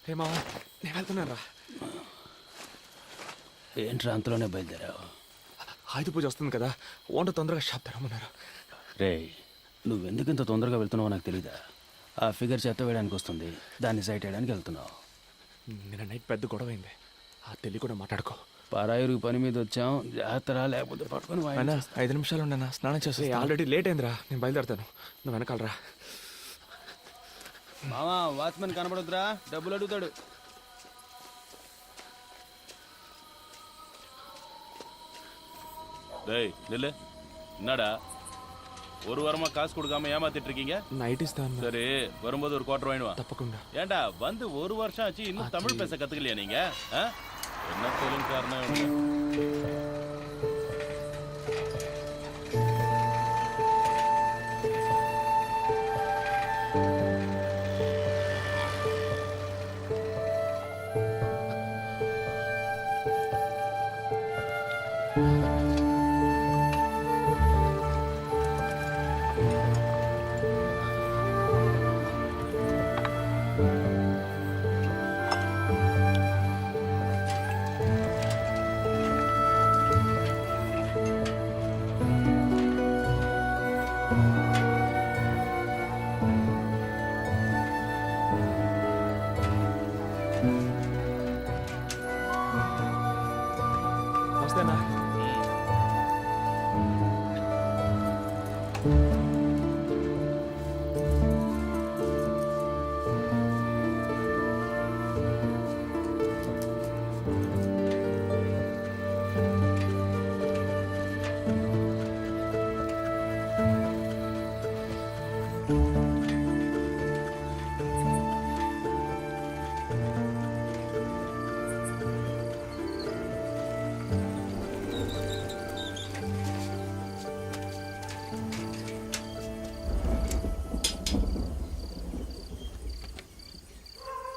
రే మావా నేను వెళ్తున్నాను రా. ఏంట్రా అంతలోనే బయలుదేరావు? ఆయుధ పూజ వస్తుంది కదా, వంట తొందరగా షాప్ తెరమన్నారు. రే, నువ్వెందుకు ఇంత తొందరగా వెళ్తున్నావో నాకు తెలీదా? ఆ ఫిగర్ చెత్త వేయడానికి వస్తుంది, దాన్ని సైట్ వేయడానికి వెళ్తున్నావు. నిన్న నైట్ పెద్ద గొడవ అయింది, ఆ తెలి కూడా మాట్లాడుకో. పరాయిరుగు పని మీద వచ్చాం, జాగ్రత్త లేకపోతే పట్టుకొని అయినా 5 నిమిషాలు ఉండనా, స్నానం చేస్తే. ఆల్రెడీ లేట్ అయిందిరా, నేను బయలుదేరుతాను, నువ్వు వెనకాలరా. మామా, వాచ్మెన్ కనబడుద్దురా, డబ్బులు అడుగుతాడు. டேய் நில்லு. என்னடா ஒரு வாரமா காசு கொடுக்காம ஏமாத்திட்டு இருக்கீங்க? நைட் இஸ்தான். சரி, வரும்போது ஒரு குவார்டர் வாங்கிட்டு வா. தப்பకుండా. ஏண்டா வந்து ஒரு வருஷம் ஆச்சு, இன்னும் தமிழ் பேச கத்துக்கலையா நீங்க? என்ன தொழில் காரணம்? వస్తేనా?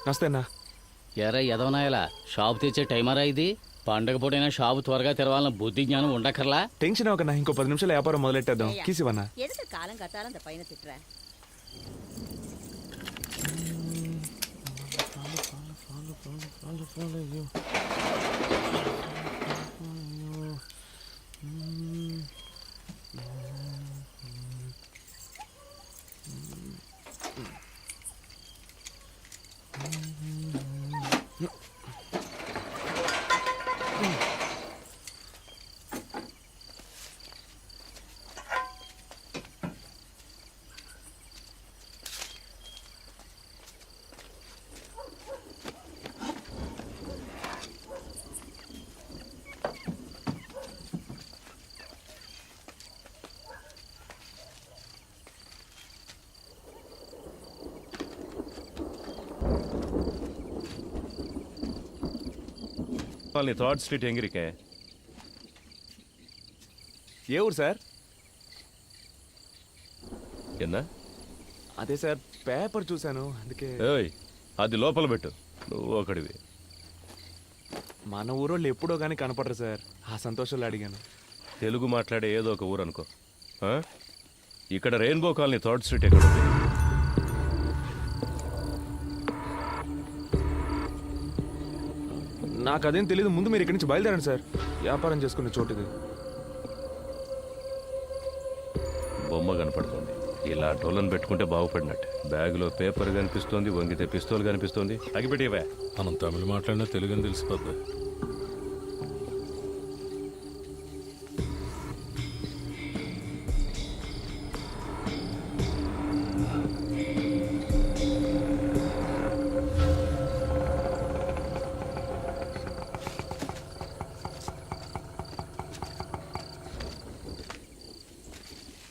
నమస్తేనా? ఎరా ఎదవనాయలా, షాపు తెచ్చే టైమరా ఇది? పండగ పూటైనా షాపు త్వరగా తెరవాలన్న బుద్ధి జ్ఞానం ఉండక్కర్లా? టెన్షన్ అవ్వకన్నా, ఇంకో 10 నిమిషాలు వ్యాపారం మొదలెట్టేద్దాం. కీసివన్నా ఎదుట కాలం కట్టాలంత పైన తిట్రా. நீ 3rd ஸ்ட்ரீட் எங்க இருக்க? ఏ ఊరు సార్? என்ன? అదే సార్, పేపర్ చూశాను అందుకే. ఏయ్, అది లోపల పెట్టు, నువ్వు ఒకడివి. మన ఊరోళ్ళు ఎప్పుడో కానీ కనపడరు సార్, ఆ సంతోషంలో అడిగాను. తెలుగు మాట్లాడే ఏదో ఒక ఊరు అనుకో. ఇక్కడ రెయిన్బో కాలనీ 3rd స్ట్రీట్ ఎక్కడ ఉంది? నాకు అదేం తెలియదు, ముందు మీరు ఇక్కడి నుంచి బయలుదేరండి సార్, వ్యాపారం చేసుకునే చోటు ఇది. బొమ్మ కనపడుతుంది, ఇలా టోలను పెట్టుకుంటే బాగుపడినట్టు. బ్యాగులో పేపర్ కనిపిస్తోంది, వంగితే పిస్తోల్ కనిపిస్తోంది. అగిపెట్టివే. మనం తమిళ మాట్లాడినా తెలుగుని తెలిసిపోద్ది.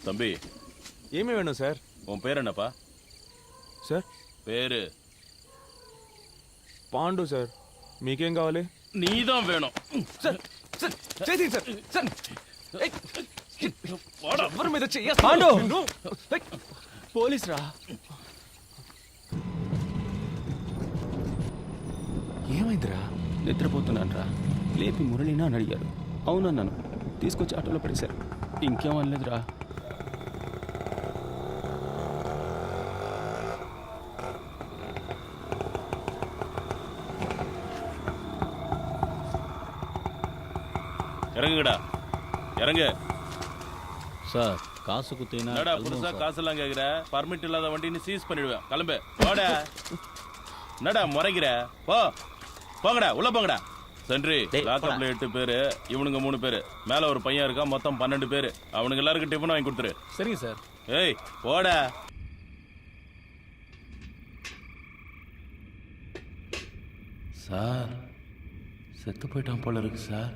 தம்பி, ఏమి వేణు సార్? உன் பேர் என்னப்பா? సార్ பேரு పాండు సార్. మీకేం కావాలి? நீதான் வேணும். సార్ సార్ చేసి సార్ సార్ ఎవరి మీద పాండు! పోలీస్ రా. ఏమైందిరా? నిద్రపోతున్నాను రా, లేపి మురళినా అని అడిగారు. అవునన్నాను, తీసుకొచ్చి ఆటోలో పడేశారు. ఇంకేం అనలేదురా. இறங்குங்கடா இறங்கு. சார் காசு குத்தினா என்னடா புதுசா காசெல்லாம் கேட்குற? பர்மிட் இல்லாத வண்டின்னு சீஸ் பண்ணிடுவேன். கிளம்பு போடா. என்னடா முறைக்கிற? போங்கடா உள்ள போங்கடா. சென்ட்ரி லாக்கப்ல 8 பேரு, இவனுங்க 3 பேரு, மேல ஒரு பையன் இருக்கா, மொத்தம் 12 பேரு. அவனுக்கு எல்லாருக்கும் டிஃபன் வாங்கி கொடுத்துரு. சரிங்க சார். ஏய் போடா. சார் செத்து போயிட்டான் போல இருக்கு சார்.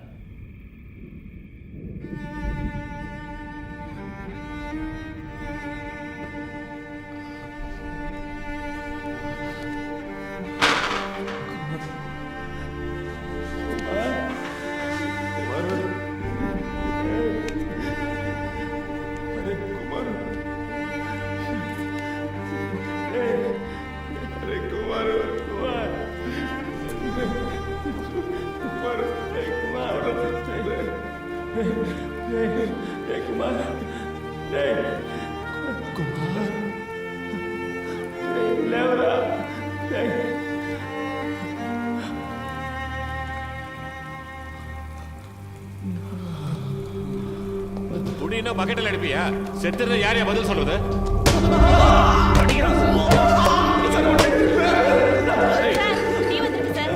குடினா பக்கெட்டில் அடிப்பியா? செத்துறது யாரையா பதில் சொல்றது? நீ வந்துருக்கு சார்.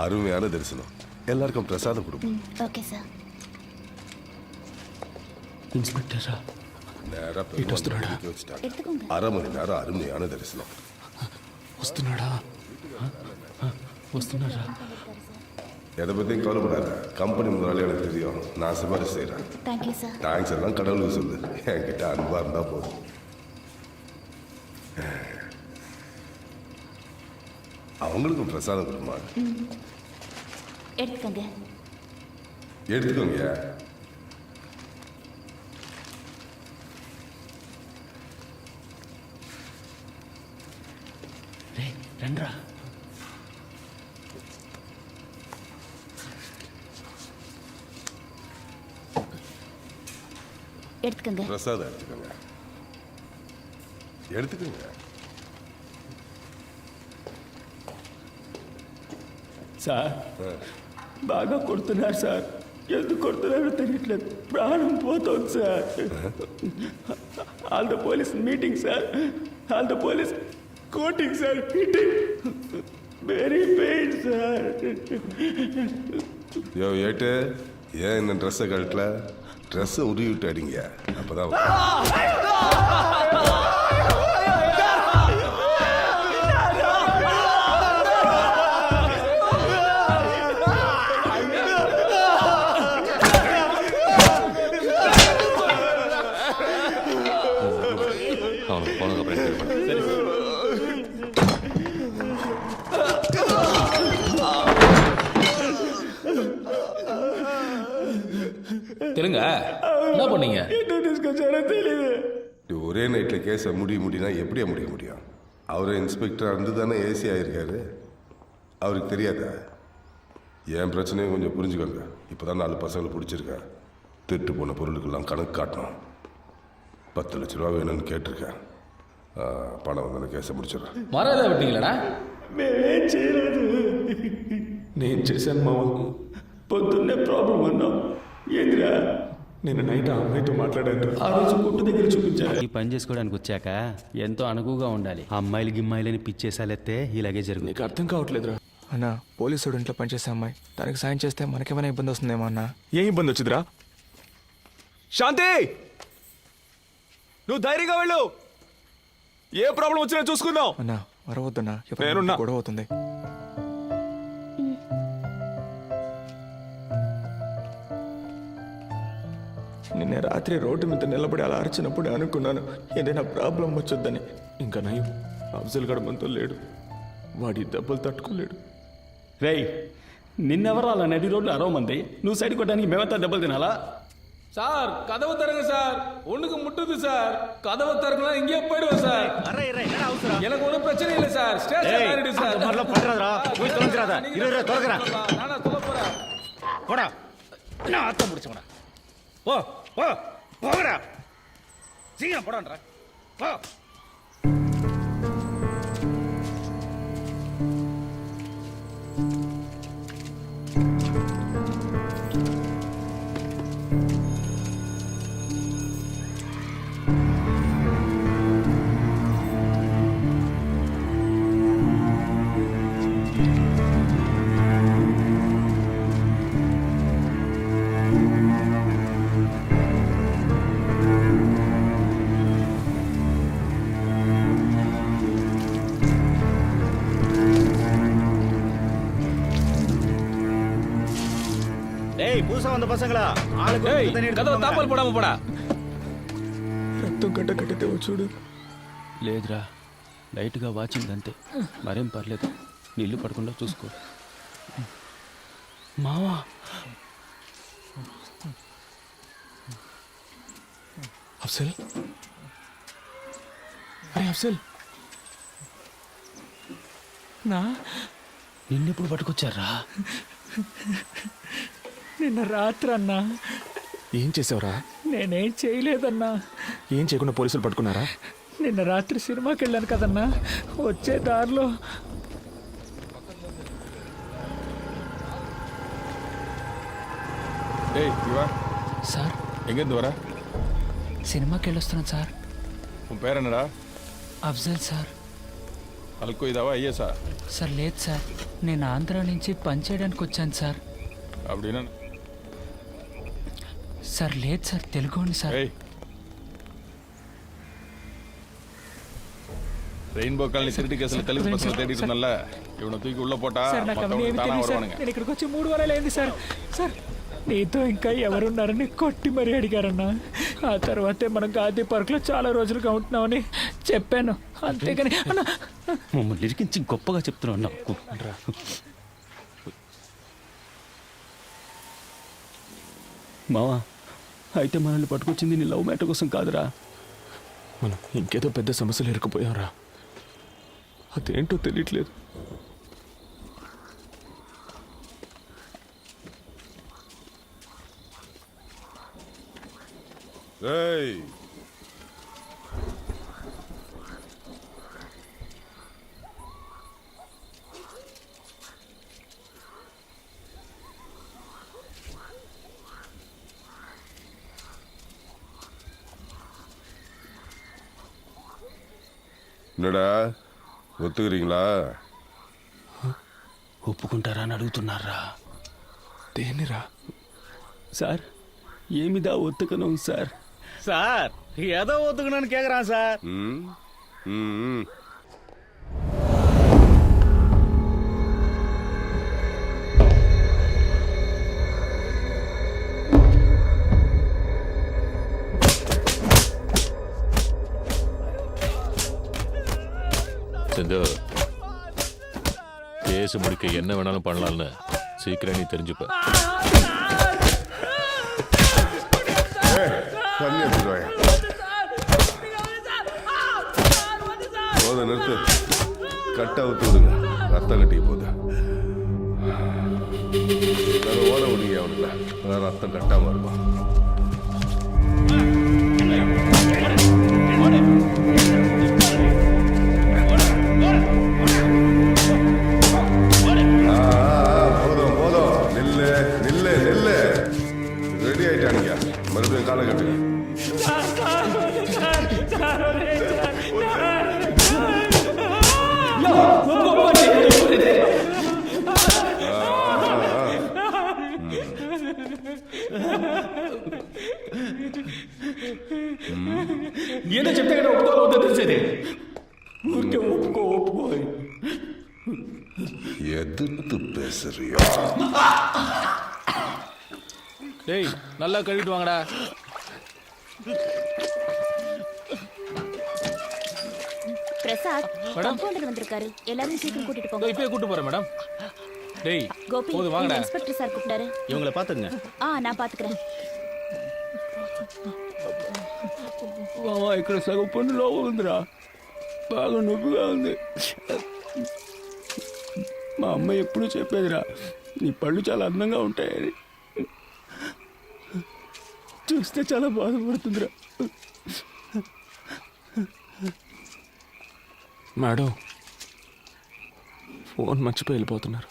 அருமையான தரிசனம். எல்லாருக்கும் பிரசாதம் கொடுப்போம். Okay sir. இன்ஸ்பெக்டரா நேரா பெருமாள் வச்சுட்டாங்க. 1/2 மணி நேரம் அருமையான தரிசனம். వస్తున్నాడా వస్తున్నారా? எதை பற்றியும் கவலைப்படாத. கம்பெனி முதலாளி எனக்கு தெரியும். நான் சிபாரிசு செய்கிறேன். Thank you sir. தேங்க்ஸ் எல்லாம் கடவுளுக்கு சொல்லு. என்கிட்ட அன்பா இருந்தா போதும். அவங்களுக்கும் பிரசாதம் கொடுமா. எடுத்துக்கங்க. எடுத்துக்கோங்க. రండ్రా. எடுத்துக்கங்க. பிரசாதம் எடுத்துக்கோங்க. எடுத்துக்கோங்க. సార్ బాగా కొడుతున్నారు సార్. ఎందుకు కొడుతున్నారో తెలియట్లేదు. ప్రాణం పోతుంది sir. All the police meeting sir. All the police coating sir. Hitting very pain sir. யோ ஏட்டு, ஏன் இந்த ட்ரெஸ்ஸை கழட்டல? ட்ரெஸ்ஸை உருவி விட்டு அடிங்க. அப்பதான் அவனுக்கு போனதுக்கப்புறம் சரி சார். தெலுங்க என்ன பண்ணீங்க? ஒரே நைட்டில் கேஸை முடியும்னா எப்படியா முடிய முடியும்? அவரை இன்ஸ்பெக்டராக இருந்து தானே ஏசி ஆகியிருக்காரு. அவருக்கு தெரியாதா? என் பிரச்சனையும் கொஞ்சம் புரிஞ்சுக்கோங்க. இப்போ தான் 4 பசங்களை பிடிச்சிருக்கேன். திருட்டு போன பொருளுக்கெல்லாம் கணக்கு காட்டணும். 10 லட்ச ரூபா வேணும்னு கேட்டிருக்கேன். பணம் வந்து கேஸை முடிச்சிடுறேன். மரம் ஏதாவது விட்டீங்களாடா? మేమేం చేయలేదు. నేను చేశాను మామ. పొద్దున్నే ప్రాబ్లం అన్నాం. ఏందిరా? నేను నైట్ ఆ అమ్మాయితో మాట్లాడాను. ఆ రోజు కొట్టు దగ్గర చూపించాను. ఈ పని చేసుకోవడానికి వచ్చాక ఎంతో అనుకువగా ఉండాలి. అమ్మాయిలు గిమ్మాయిలని పిచ్చేసాలెత్తే ఇలాగే జరుగుతుంది. నీకు అర్థం కావట్లేదురా. అన్నా, పోలీసుడు ఇంట్లో పనిచేసే అమ్మాయి. దానికి సాయం చేస్తే మనకేమైనా ఇబ్బంది వస్తుందేమో అన్నా. ఏం ఇబ్బంది వచ్చిందిరా? శాంతి, నువ్వు ధైర్యంగా వెళ్ళు. ఏ ప్రాబ్లం వచ్చినా చూసుకుందాం. అన్నా వరవద్దన్నా, నేనున్నా. గొడవ అవుతుంది. నిన్న రాత్రి రోడ్డు మీద నిలబడి అలా అరిచినప్పుడే అనుకున్నాను ఏదైనా ప్రాబ్లం వచ్చొద్దని. ఇంకా నయం, అఫ్జల్ గడ మనతో లేడు. వాడి దెబ్బలు తట్టుకోలేడు. రేయ్, నిన్నెవరు అలా నడి రోడ్లు అరవమంది? నువ్వు సైడ్ కొట్టడానికి మేమంతా దెబ్బలు తినాలా? சார் கதவு தருங்க சார், ஒண்ணுக்கு முட்டுது சார். கதவு தருங்களா இங்கே போயிடுவோம் சார். எனக்கு ஒன்றும் பிரச்சனை இல்லை சார். ஸ்டேஷன் ஆயிடுது சார். நானா சொல்ல போறேன். போடா, நான் ஆத்தம் முடிச்சவனா. போ போ போங்கடா, சீக்கிரம் போடான்றா. போ. டேய், புதுசா வந்த பசங்களா, ஆளுக்கு ஏய், தண்ணி எடுத்து கதவு போங்க. தாப்பால் போடாம போடா. రక్తం గడ్డ కట్టితే చూడు. లేదురా, లైట్గా వాచింగ్ అంతే, మరేం పర్లేదు. నీళ్లు పడకుండా చూసుకో. మావా, అఫ్జల్, అరే అఫ్జల్, నిన్నెప్పుడు పట్టుకొచ్చారా? నిన్న రాత్రి అన్నా. ఏం చేసావురా? నేనేం చేయలేదన్నా. ఏం చేయకుండా పోలీసులు పట్టుకున్నారా? నిన్న రాత్రి సినిమాకి వెళ్ళాను కదన్నా, వచ్చే దారిలో ஏய் இவா, సార్ எங்கேருந்து வர? సినిమాకి వెళ్ళొస్తున్నాను సార్. உன் பேர் என்னடா? అఫ్జల్ సార్. అల్కో ఇదావా ఐఎస్ఆ? సార్ లేదు సార్, నేను ఆంధ్ర నుంచి పని చేయడానికి వచ్చాను సార్. அப்படின்னா సార్ లేదు సార్, తెలుగుని సార్. ஏய், ரெயின்போ காலனி திருட்டு கேஸ்ல தெலுங்கு பசங்க தேடிட்டு இருந்தல்ல, இவனை தூக்கி உள்ள போட்டா సార్ నాకు అవన్నీ மத்தவங்க ఏమి தானா తెలియదు సార్. வருவானுங்க. నేను ఇక్కడికి వచ్చి 3 వారాలు అయింది సార్. సార్ నీతో ఇంకా ఎవరున్నారని కొట్టి మరీ అడిగారన్నా. ఆ తర్వాతే మనం గాంధీ పార్క్లో చాలా రోజులుగా ఉంటున్నామని చెప్పాను, అంతేగాని అన్నా. మమ్మల్ని ఇరికించి గొప్పగా చెప్తున్నావు నాకు. మావా, అయితే మనల్ని పట్టుకొచ్చింది నీ లవ్ మ్యాటర్ కోసం కాదురా. మనం ఇంకేదో పెద్ద సమస్యలు ఇరుక్కుపోయావురా. అదేంటో తెలియట్లేదు. రేయ్, என்னடா ஒத்துக்கிறீங்களா? ఒప్పుకుంటారా అని అడుగుతున్నారా? దేనిరా? సార్, ఏమిదా ఒత్తుకనం సార్? சார், ஏதோ ஒத்துக்கணும்னு கேக்குறான் சார். ம் ம் செந்து, கேஸ் முடிக்க என்ன வேணாலும் பண்ணலாம்னு சீக்கிரம் நீ தெரிஞ்சுப்ப. தண்ணி எடுத்துருவாங்க. போத நிறுத்து, கட்டை ஊத்து விடுங்க, ரத்தம் கட்டி போகுது. ஓட விடுங்க அவனுக்கு, அதான் ரத்தம் கட்டாம இருக்கும். போதும் போதும், நில்லு நில்லு நில்லு. ரெடி ஆயிட்டானுங்க, மறுபடியும் காலை கட்டு. ఏదో చెప్తే కదా ఒప్పుకోవద్దు తెలిసేది. ఊరికే ఒప్పుకో. எதிர்த்து பேசுறியோ? டேய், நல்லா கழுவிட்டு வாங்கடா. பிரசாத் மேடம். கம்பவுண்டர் வந்திருக்காரு. எல்லாரும் சீக்கிரம் கூட்டிட்டு போங்க. இப்பயே கூட்டு போறேன் மேடம். டேய் கோபி, போது இந்த வாங்கடா. இன்ஸ்பெக்டர் சார் கூப்பிட்டாரு. இவங்கள பாத்துங்க. நான் பாத்துக்கிறேன். బావా ఇక్కడ సగం పన్ను లోపల ఉందిరా, బాగా నొప్పిగా ఉంది. మా అమ్మ ఎప్పుడూ చెప్పేదిరా, నీ పళ్ళు చాలా అందంగా ఉంటాయని. చూస్తే చాలా బాధపడుతుందిరా. మేడం ఫోన్ మర్చిపోయి వెళ్ళిపోతున్నారు.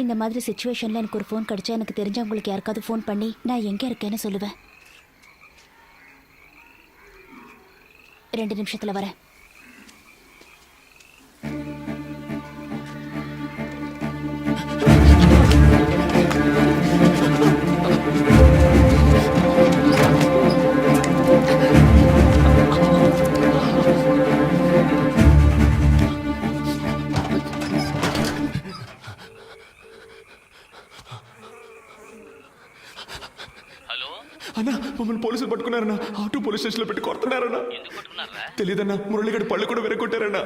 இந்த மாதிரி சிச்சுவேஷன்ல எனக்கு ஒரு ஃபோன் கிடைச்சா எனக்கு தெரிஞ்சவங்களுக்கு யாருக்காவது ஃபோன் பண்ணி நான் எங்க இருக்கேன்னு சொல்லுவேன். 2 நிமிஷத்துல வரேன். అన్నా మమ్మల్ని పోలీసులు పట్టుకున్నారన్నా. ఆటో పోలీస్ స్టేషన్ లో పెట్టి కొడుతున్నారన్నా. తెలియదన్నా, మురళిగడి పళ్ళు కూడా విరగొట్టారన్నా.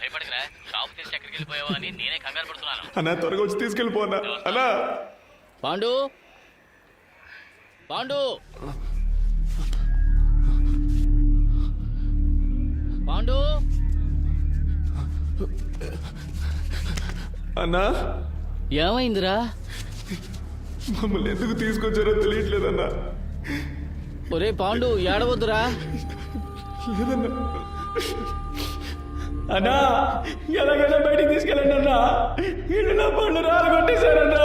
భయపడకరా, షాప్ తీసి ఎక్కడికి వెళ్ళిపోయావా అని నేనే కంగారు పడుతున్నాను. అన్నా త్వరగా వచ్చి తీసుకెళ్ళిపోన్నా. అన్నా పాండు, పాండు, పాండు. అన్నా ఏమైందిరా? మమ్మల్ని ఎందుకు తీసుకొచ్చారో తెలియట్లేదన్నా. ఒరే పాండు, ఏడవద్దురా. లేదన్నా. అన్నా ఎలాగైనా బయటికి తీసుకెళ్ళండి అన్నా, ఇల్లు నా పళ్ళు రాలగొట్టేశారన్నా.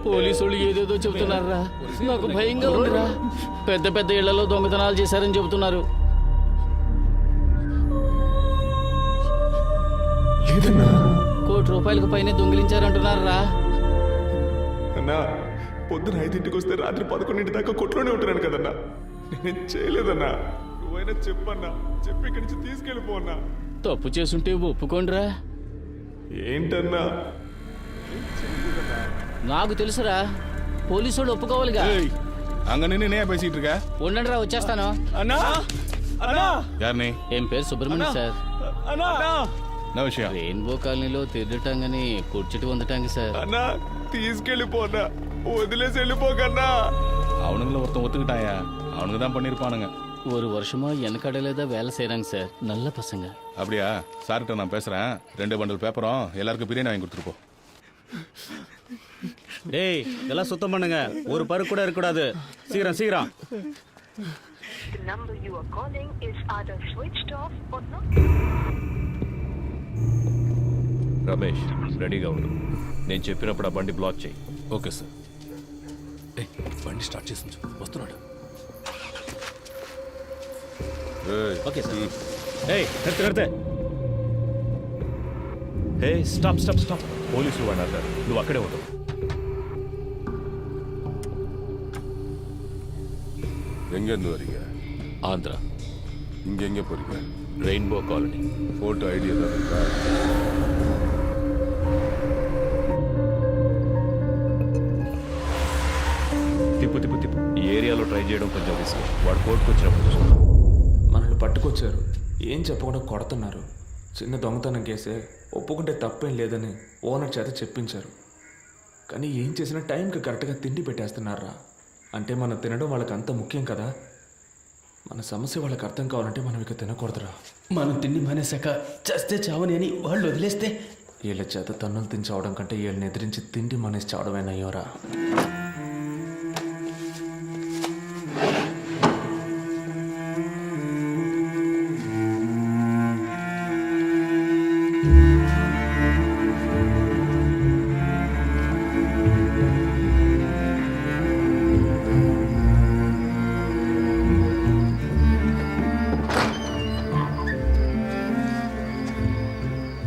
పోలీసులు ఏదేదో చెబుతున్నారా, నాకు భయంగా ఉందిరా. పెద్ద పెద్ద ఇళ్లలో దొంగతనాలు చేశారని చెబుతున్నారు. లేదన్నా. ₹1 కోటి పైనే దొంగిలించారంటున్నారా? అన్నా పొద్దున 5ంటికి వస్తే రాత్రి 11 దాకా కొట్లోనే ఉంటున్నాను కదన్నా. నేనేం చేయలేదన్నా. నువ్వైనా చెప్పన్నా, చెప్పి ఇక్కడి నుంచి తీసుకెళ్ళిపోన్నా. తప్పు చేసుంటే ఒప్పుకోండిరా. ఏంటన్నా? నాకు తెలుసురా, పోలీసులు ఒప్పుకోవాలిగా. அங்க நின்று பேசிட்டு இருக்க? ఉండండిరా, వచ్చేస్తాను. అన్నా అన్నా யாருனே? ఏం పేరు సుబ్రహ్మణ్యం సార్. అన్నా என்ன விஷயம்? రెయిన్బో కాలనీలో తిరగటాంగని కూర్చుటి వందటాంగి సార్. అన్నా తీసుకెళ్ళిపోన్నా, వదిలేసి వెళ్ళిపోకన్నా. அவனுங்கள ஒருத்தன் ஒத்துக்கிட்டாயா? அவனுங்க தான் பண்ணிருப்பானுங்க. ஒரு வருஷமா எனக்கடையில தான் வேலை செய்யறாங்க சார். நல்ல பசங்க. அப்படியா? சார்கிட்ட நான் பேசுறேன். 2 பண்டல் பேப்பரும் எல்லாருக்கும் பிரியாணி வாங்கி கொடுத்துட்டு போ. டேய் இதெல்லாம் சுத்தம் பண்ணுங்க. ஒரு பரு கூட இருக்க கூடாது. சீக்கிரம் சீக்கிரம். The number you are calling is either switched off or not. Ramesh రెడీగా ఉండు. నేను చెప్పినప్పుడు ఆ బండి బ్లాక్ చేయి. Okay sir. బండి స్టార్ట్ చేసి వస్తున్నాడు. Okay sir. ఏయ్ నిర్తే. హే స్టాప్ స్టాప్ స్టాప్. పోలీసులు వాడారు, నువ్వు అక్కడే ఉండు. எங்கேருந்து வரீங்க? ఆంధ్ర, இங்கே எங்கே போறீங்க? Rainbow colony. ஃபோட்டோ ஐடி ஏதாவது இருக்கா? తిప్పు తిప్పు తిప్పు. ఈ ఏరియాలో ట్రై చేయడం కొంచెం రిస్క్. వాడు కోర్టుకు వచ్చినప్పుడు చూసుకుందాం. మనల్ని పట్టుకొచ్చారు, ఏం చెప్పకుండా కొడుతున్నారు. చిన్న దొంగతనం కేసే, ఒప్పుకుంటే తప్పేం లేదని ఓనర్ చేత చెప్పించారు. కానీ ఏం చేసినా టైంకి కరెక్ట్గా తిండి పెట్టేస్తున్నారా. అంటే మనం తినడం వాళ్ళకి అంత ముఖ్యం కదా. మన సమస్య వాళ్ళకి అర్థం కావాలంటే మనం ఇక తినకూడదురా. మనం తిండి మానేశాక చస్తే చావని అని వాళ్ళు వదిలేస్తే వీళ్ళ చేత తన్నులు తిని చావడం కంటే వీళ్ళని ఎదిరించి తిండి మానేసి చావడమేనయ్యోరా.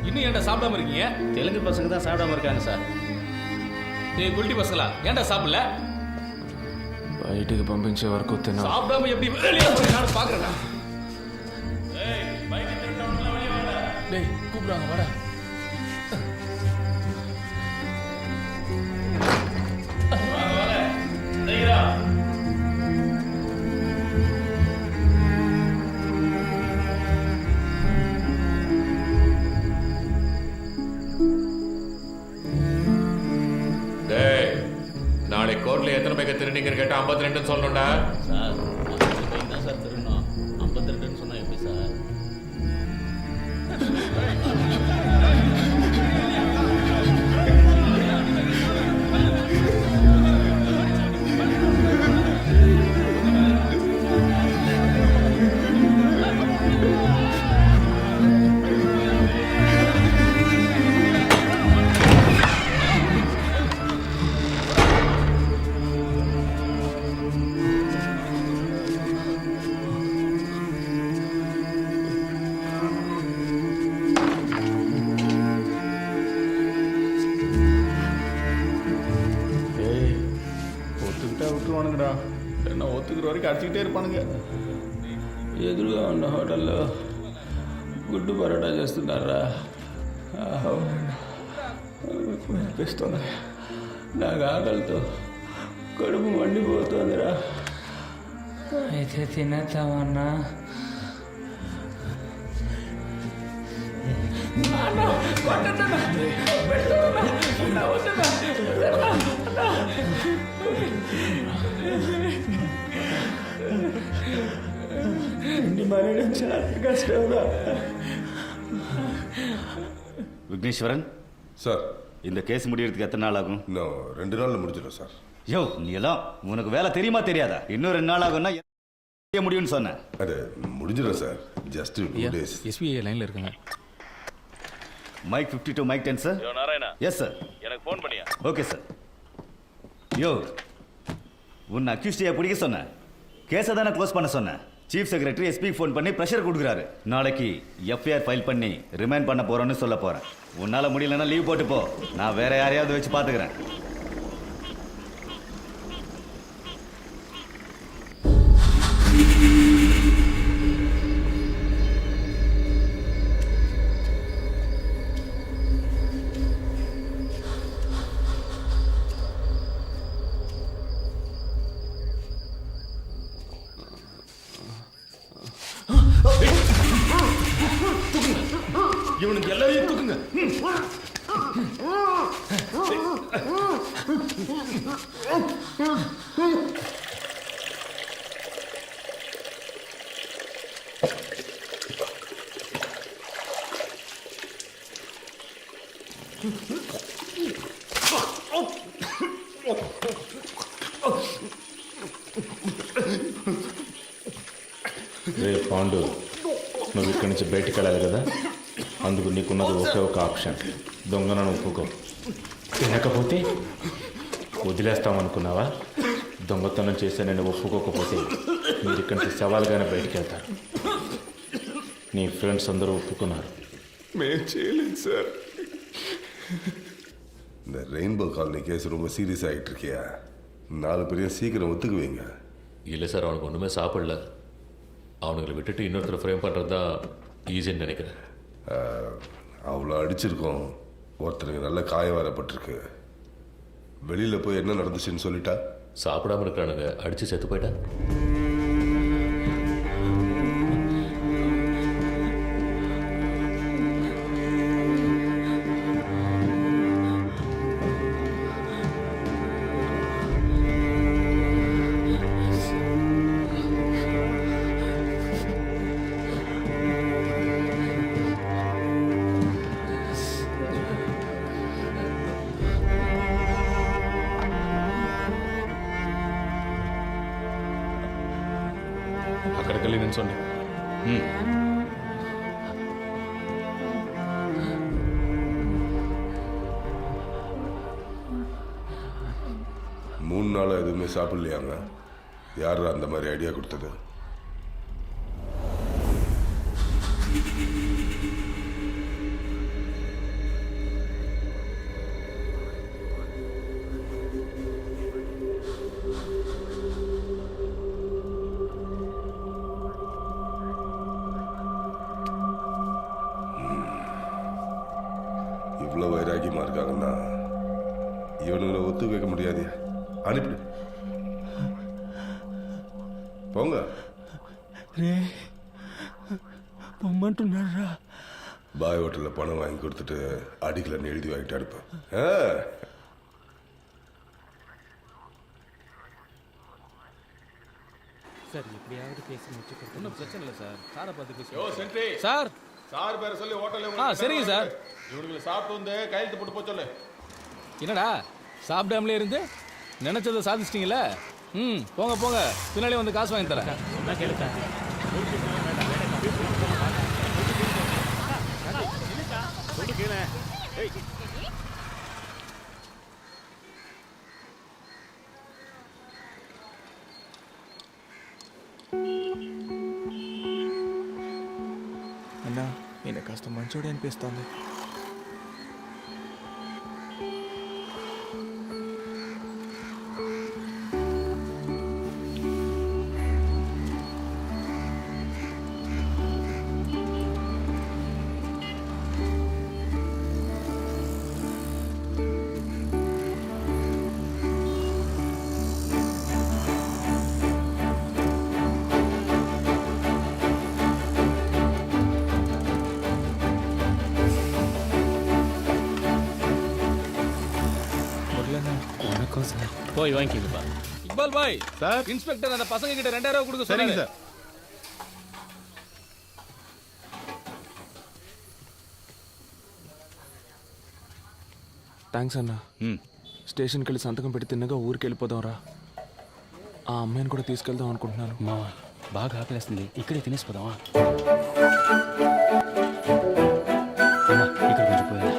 இன்னும் ஏன்டா சாப்பிடாம இருக்கீங்க? தெலுங்கு பசங்க தான் சாப்பிடாம இருக்காங்க சார். டேய் குல்டி பசங்களா, ஏன்டா சாப்பிடல? బయటికి పంపించే వరకు తిన. சாப்பிடாம எப்படி வெளியே போய் நான் பாக்குறேன்டா. டேய் கூப்பிடுறாங்க வாடா. மீட்டிங் கேட்டால் 52 சொல்லணும்டா. சார் நான் தான் சார் திருடணும். 52ன்னு சொன்னா எப்படி சார்? ஒத்துக்கிட்டா விட்டுருவானுங்கடா, என்ன ஒத்துக்கிற வரைக்கும் அடிச்சுக்கிட்டே இருப்பானுங்க. ఎదురుగా ఉన్న హోటల్లో గుడ్డు పరోటా చేస్తున్నారా? అనిపిస్తుంది, నాకు ఆకలితో కడుపు మండిపోతుందిరా. అయితే తినేద్దామన్నా. விக்னேஸ்வரன் சார், இந்த கேஸ் முடியறதுக்கு எத்தனை நாள் ஆகும்? இன்னும் 2 நாளில் முடிஞ்சிடும் சார். யோ, நீ எல்லாம் உனக்கு வேலை தெரியுமா தெரியாதா? இன்னும் 2 நாள் ஆகும்னா முடியும்னு சொன்னேன். அது முடிஞ்சிடும் சார், ஜஸ்ட் 2 days. எஸ்பிஐ லைனில் இருக்காங்க. Mike 52 mike 10 sir. யோ நாராயணா, எஸ் சார். எனக்கு ஃபோன் பண்ணியா? Okay sir. யோ, உன்னை அக்யூஸ்டியா பிடிக்க சொன்னேன், கேஸை தானே க்ளோஸ் பண்ண சொன்னேன். சீஃப் செக்ரட்டரி எஸ்பிக்கு ஃபோன் பண்ணி ப்ரெஷர் கொடுக்குறாரு. நாளைக்கு எஃப்ஐஆர் ஃபைல் பண்ணி ரிமைண்ட் பண்ண போறோன்னு சொல்ல போறேன். உன்னால முடியலன்னா லீவ் போட்டு போ, நான் வேற யாரையாவது வச்சு பாத்துக்கிறேன். இவனுக்கு எல்லாரையும் தூக்குங்க. రే పాండు, నువ్వు ఇక్కడి నుంచి బయటికి వెళ్ళాలి కదా, అందుకు నీకున్నది ఒకే ఒక ఆప్షన్, దొంగనను ఒప్పుకో. తినకపోతే వదిలేస్తామనుకున్నావా? దొంగతనం చేస్తే నేను ఒప్పుకోకపోతే మీరు ఇక్కడి నుంచి సవాల్గానే బయటికి వెళ్తారు. నీ ఫ్రెండ్స్ అందరూ ఒప్పుకున్నారు. మేము చేయలేదు சார். இந்த ரெயின்போ காலனி கேஸ் ரொம்ப சீரியஸ் ஆகிட்டு இருக்கியா? 4 பேரையும் சீக்கிரம் ஒத்துக்குவீங்க. இல்லை சார், அவனுக்கு ஒன்றுமே சாப்பிடல. அவனுங்களை விட்டுட்டு இன்னொருத்தர் ஃப்ரேம் பண்ணுறது தான் ஈஸின்னு நினைக்கிறேன். அவ்வளோ அடிச்சிருக்கோம், ஒருத்தருக்கு நல்ல காயம் வரப்பட்டிருக்கு. வெளியில் போய் என்ன நடந்துச்சுன்னு சொல்லிட்டா? சாப்பிடாம இருக்கிறானுங்க, அடித்து செத்து போயிட்டா. అక్కడికి వెళ్ళి నిల్చోండి. மூணு நாளாக எதுவுமே சாப்பிடலையாங்க? யார் அந்த மாதிரி ஐடியா கொடுத்தது? இவ்வளோ வைராக்கியமாக இருக்காங்கன்னா இவனுங்களை ஒத்து வைக்க முடியாதியா? அனுப்பிடு, போங்க. பொம்மன்ட்டுన్నారా? பாய் ஹோட்டலில் பணம் வாங்கி கொடுத்துட்டு அடிக்கலன்னு எழுதி வாங்கிட்டு அனுப்பேன். ஒன்றும் பிரச்சனை இல்லை சார் சாரை பார்த்து யோ பேசுவோம் சென்ட்ரி சார் சார் பேரை சொல்லி ஹோட்டல்ல ஆ, சரிங்க சார். இவனுங்களை சாப்பிட்டு வந்து கையெழுத்து போட்டு போக சொல்லு. என்னடா சாப்பிடாமலே இருந்து நினைச்சதை சாதிச்சிட்டீங்களே. ம், போங்க போங்க, பின்னாடி வந்து காசு வாங்கி தரேன். అన్నా ఈయన కాస్త మంచోడే అనిపిస్తోంది. வணக்கம் சார். போய் வாங்கிக்கப்பா. Iqbal bye sir. இன்ஸ்பெக்டர் அந்த பசங்க கிட்ட 2000 ரூபாய் கொடுக்க சரிங்க சொன்னாரு. சார். థ్యాంక్స్ అన్న. స్టేషన్కి వెళ్ళి సంతకం పెట్టి తిన్నగా ఊరికి వెళ్ళిపోదాం రా. ఆ అమ్మాయిని కూడా తీసుకెళ్దాం అనుకుంటున్నాను. మా బాగా ఆకలేస్తుంది, ఇక్కడే తినేసిపోదామా? అమ్మా, ఇక్కడ కొంచెం పోయా.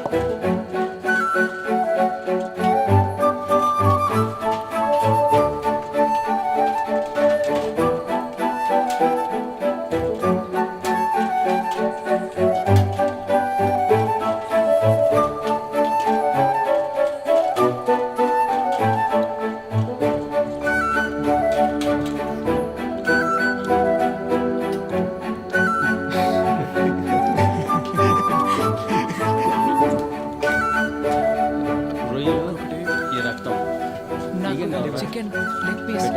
రొయ్యలు, ఈ రక్తం చికెన్ లెగ్ పీస్.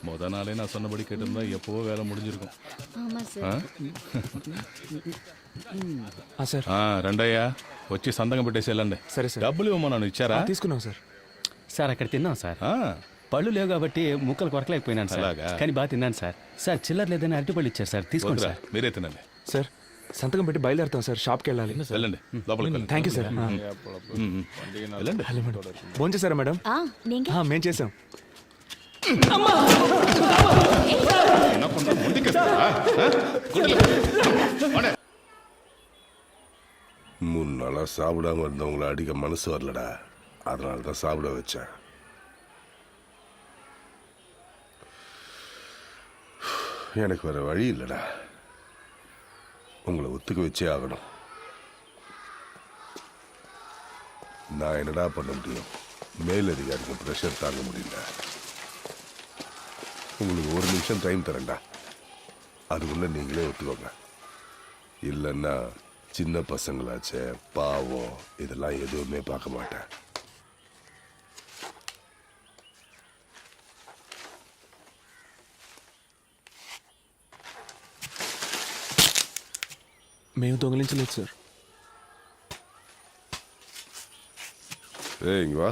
முத நாளே நான் சொன்னபடி கேட்டிருந்தா எப்போவோ வேலை முடிஞ்சிருக்கும். ஆமா ஆ? సార్ ఆ, రండయ్యా వచ్చి సంతకం పెట్టేసి వెళ్ళండి. సరే సార్. డబ్బులు ఇవ్వమన్నాను, ఇచ్చారా? తీసుకున్నాం సార్. సార్ అక్కడ తిన్నాం సార్. ఆ, పళ్ళు లేవు కాబట్టి ముక్కలు కొరకలేకపోయినాను సార్. అలాగా? కానీ బాగా తిన్నాను సార్. సార్ చిల్లర లేదని అరటిపళ్ళు ఇచ్చారు సార్, తీసుకోండి వద్దురా, సార్. మీరే తినండి. సార్ సంతకం పెట్టి బయలుదేరుతాం సార్. షాప్కి వెళ్ళాలి. వెళ్ళండి, లోపలికి వెళ్ళండి. Thank you sir. వెళ్ళండి. ఫోన్ చేశారా మేడం? நீங்க మేము చేసాం. மூணு நாளா சாப்பிடாம இருந்தவங்கள அடிக்க மனசு வரலடா, அதனால தான் சாப்பிட வச்சேன். எனக்கு வேற வழி இல்லடா, உங்களை ஒத்துக்க வச்சே ஆகணும். நான் என்னடா பண்ண முடியும்? மேலதிகாரிக்கு ப்ரெஷர் தாங்க முடியல. உங்களுக்கு ஒரு நிமிஷம் டைம் தரேன்டா, அதுக்குள்ள நீங்களே ஒத்துக்கோங்க. இல்லைன்னா சின்ன பசங்களாச்சே, பாவம், இதெல்லாம் எதுவுமே பார்க்க மாட்டேன். మేము దొంగిలించలేదు సార్. இங்க வா.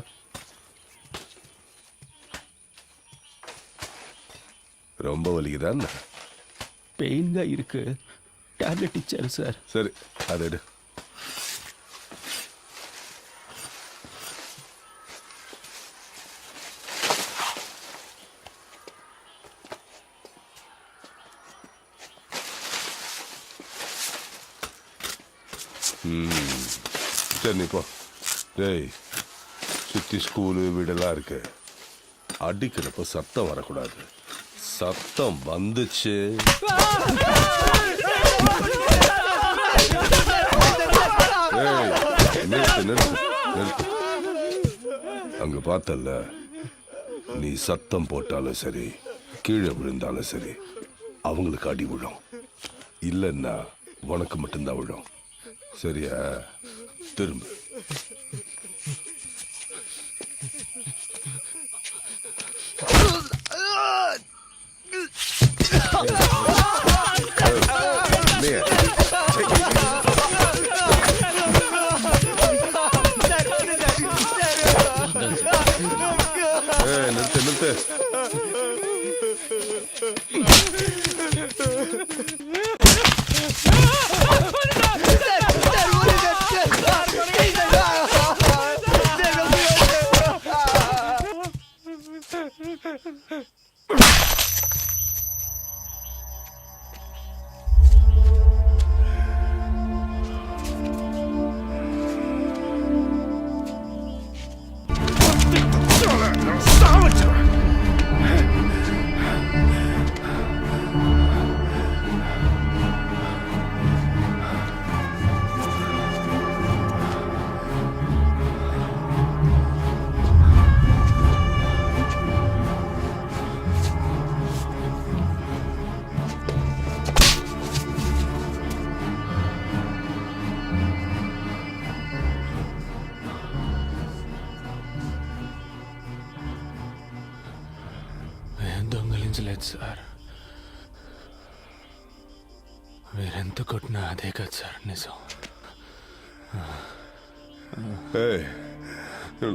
ரொம்ப வலிக்குதா? పెయిన్గా ఇருக்கு, టాబ్లెట్ ఇచ్చారు సార్. சரி, அதை எடு. சரி நீ போ. டேய், சுற்றி ஸ்கூலு வீடெல்லாம் இருக்கு, அடிக்கிறப்ப சத்தம் வரக்கூடாது. சத்தம் வந்துச்சு நிறுத்து நிறுத்து நிறுத்து. அங்க பார்த்தல்ல, நீ சத்தம் போட்டாலும் சரி, கீழே விழுந்தாலும் சரி, அவங்களுக்கு அடி விழும். இல்லைன்னா உனக்கு மட்டும்தான் விழும். சரியா? திரும்ப. நிறுத்து நிறுத்து. దొంగలించలేదు సార్. మీరెంత కొట్టినా అదే కదా సార్ నిజం.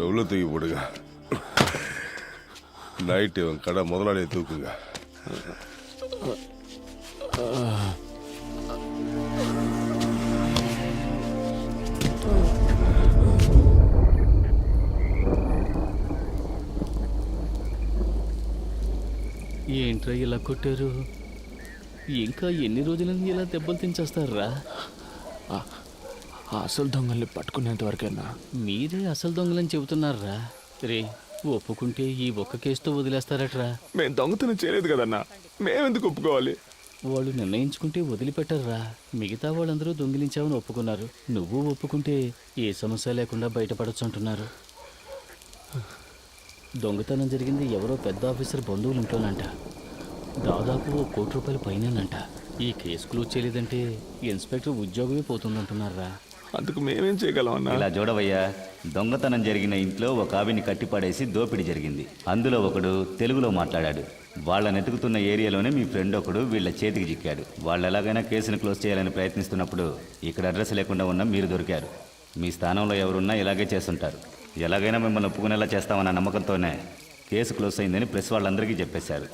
உள்ள தூக்கி போடுங்க. நைட்டு இவன் கடை முதலாளியை தூக்குங்க. ఏంట్రా ఇలా కొట్టారు? ఇంకా ఎన్ని రోజులని ఇలా దెబ్బలు తించేస్తారా? అసలు దొంగల్ని పట్టుకునేంత వరకేనా? మీరే అసలు దొంగలని చెబుతున్నారా? రే, ఒప్పుకుంటే ఈ ఒక్క కేసుతో వదిలేస్తారట్రా? మేము దొంగతనం చేయలేదు కదన్నా, మేమెందుకు ఒప్పుకోవాలి? వాళ్ళు నిర్ణయించుకుంటే వదిలిపెట్టర్రా. మిగతా వాళ్ళందరూ దొంగిలించామని ఒప్పుకున్నారు. నువ్వు ఒప్పుకుంటే ఏ సమస్య లేకుండా బయటపడచ్చు అంటున్నారు. దొంగతనం జరిగింది ఎవరో పెద్ద ఆఫీసర్ బంధువులు ఇంట్లోనంట. దాదాపు ₹1 కోటి పైనంట. ఈ కేసు క్లోజ్ చేయలేదంటే ఇన్స్పెక్టర్ ఉద్యోగమే పోతుందంటున్నారా? అందుకు మేమేం చేయగలం అన్నా? ఇలా చూడవయ్యా, దొంగతనం జరిగిన ఇంట్లో ఒక ఆవిని కట్టిపడేసి దోపిడీ జరిగింది. అందులో ఒకడు తెలుగులో మాట్లాడాడు. వాళ్ళని ఎతుకుతున్న ఏరియాలోనే మీ ఫ్రెండ్ ఒకడు వీళ్ళ చేతికి చిక్కాడు. వాళ్ళు ఎలాగైనా కేసును క్లోజ్ చేయాలని ప్రయత్నిస్తున్నప్పుడు ఇక్కడ అడ్రస్ లేకుండా ఉన్న మీరు దొరికారు. మీ స్థానంలో ఎవరున్నా ఇలాగే చేస్తుంటారు. ఎలాగైనా మిమ్మల్ని ఒప్పుకునేలా చేస్తామన్న నమ్మకంతోనే కేసు క్లోజ్ అయిందని ప్రెస్ వాళ్ళందరికీ చెప్పేశారు.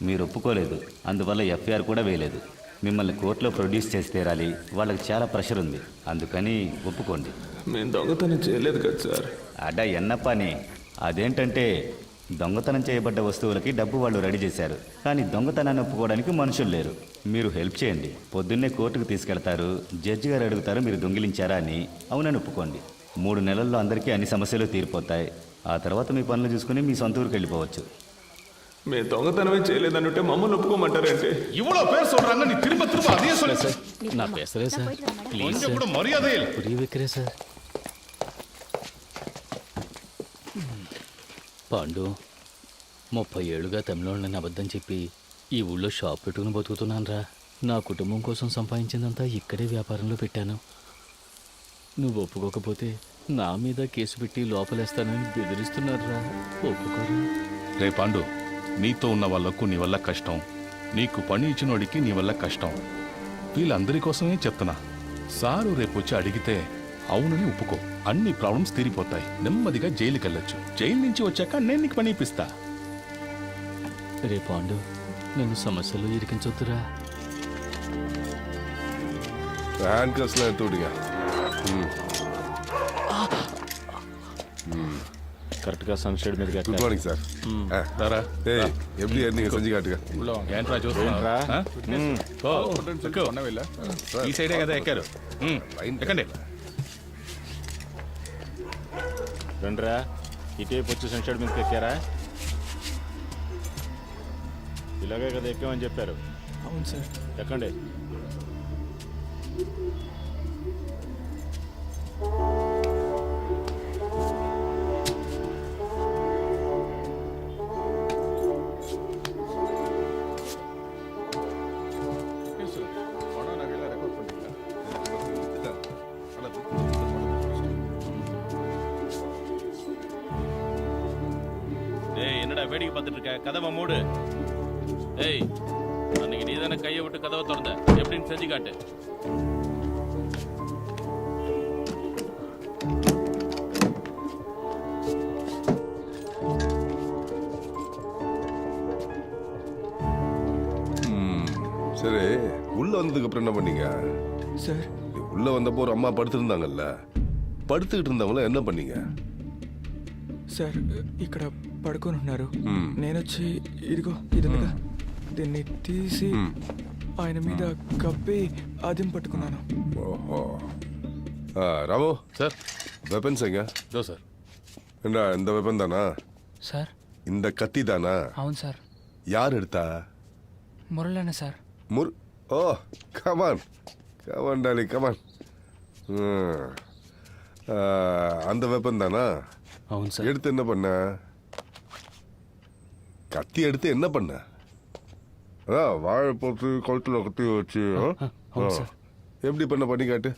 మీరు ఒప్పుకోలేదు, అందువల్ల ఎఫ్ఐఆర్ కూడా వేయలేదు. మిమ్మల్ని కోర్టులో ప్రొడ్యూస్ చేసి తీరాలి. వాళ్ళకి చాలా ప్రెషర్ ఉంది, అందుకని ఒప్పుకోండి. మేము దొంగతనం చేయలేదు కదా సార్. అడ్డ ఎన్నప్పని. అదేంటంటే దొంగతనం చేయబడ్డ వస్తువులకి డబ్బు వాళ్ళు రెడీ చేశారు, కానీ దొంగతనాన్ని ఒప్పుకోవడానికి మనుషులు లేరు. మీరు హెల్ప్ చేయండి. పొద్దున్నే కోర్టుకు తీసుకెళ్తారు. జడ్జి గారు అడుగుతారు మీరు దొంగిలించారా అని. అవునని ఒప్పుకోండి. 3 నెలల్లో అందరికీ అన్ని సమస్యలు తీరిపోతాయి. ఆ తర్వాత మీ పనులు చూసుకుని మీ సొంత ఊరికి వెళ్ళిపోవచ్చు. మేము దొంగతనమే చేయలేదనుంటే మమ్మల్ని ఒప్పుకోమంటారంటే இவ்வளோ பேர் சொல்றாங்க, நீ திரும்ப திரும்ப அதையே சொல்லு. సార్, నా పేసరే సార్, ప్లీజ్ கொஞ்சம் సార్, கூட மரியாதை இல்லை. పురి విక్రే సార్. పాండు, 30 ఏళ్ళుగా తమిళోళ్ళని అబద్ధం చెప్పి ఈ ఊళ్ళో షాప్ పెట్టుకుని బతుకుతున్నాను రా. నా కుటుంబం కోసం సంపాదించిందంతా ఇక్కడే వ్యాపారంలో పెట్టాను. నువ్వు ఒప్పుకోకపోతే నా మీద కేసు పెట్టి లోపలేస్తానని బెదిరిస్తున్నారా? ఒప్పుకోరా? రే పాండు, నీతో ఉన్న వాళ్లకు నీ వల్ల కష్టం, నీకు పని ఇచ్చినోడికి నీ వల్ల కష్టం. వీళ్ళందరి కోసమే చెప్తున్నా. సారు రేపు వచ్చి అడిగితే అవునని ఒప్పుకో. అన్ని ప్రాబ్లమ్స్ తీరిపోతాయి. నెమ్మదిగా జైలుకి వెళ్ళొచ్చు. జైలు నుంచి వచ్చాక నేను నీకు పని ఇప్పిస్తా. రే పాండు, నన్ను సమస్యలు ఇరికించొద్దురా. హ్యాండ్కర్స్లో எடுத்து விடுங்க. కరెక్ట్గా సన్షేడ్ మీద గుడ్ మార్నింగ్ సార్. எப்படி நீங்க செஞ்சு காட்டுங்க. ఏంట్రా చూస్తున్నారా? ఈ సైడే కదా ఎక్కారు. ఎక్కండి. రండిరా, ఇటేపు వచ్చి సన్షేడ్ మీదకి ఎక్కారా? ఇలాగే కదా ఎక్కామని చెప్పారు. అవును సార్. ఎక్కండి. என்னடா வேடிக்கை பார்த்துட்டு இருக்க? கதவை மூடு. ஏய், அன்னைக்கு நீ தானே கையை விட்டு கதவை திறந்த, எப்படின்னு செஞ்சு காட்டு. சரி, உள்ள வந்ததுக்கு அப்புறம் என்ன பண்ணீங்க? సార్ உள்ள வந்தப்போ ஒரு அம்மா படுத்திருந்தாங்கல்ல, పడుతుகிட்டு இருந்தவங்கள என்ன பண்ணீங்க? సార్ ఇక్కడ పడుకొని ఉన్నారు. నేను వచ్చి ఇదిగో ఇదిగా దీన్ని తీసి ఆయన మీద కప్పి అదిం పట్టుకున్నాను. ஓஹோ. ராமு సార్ வெப்பன்ஸ் எங்க? దో సార్. என்ன இந்த வெப்பன் தானா? సార్ இந்த கத்தி தானா? అవును సార్, யார் எடுத்தா? మురళన్న సార్. ஓ கமான் கமான் டாலி கமான். அந்த வெப்பன் தானா? అవును సార్. எடுத்து என்ன பண்ண? கத்தி எடுத்து என்ன பண்ண? அதான் வாழை போட்டு கழுத்துல கத்தி வச்சு எப்படி பண்ணி காட்டு.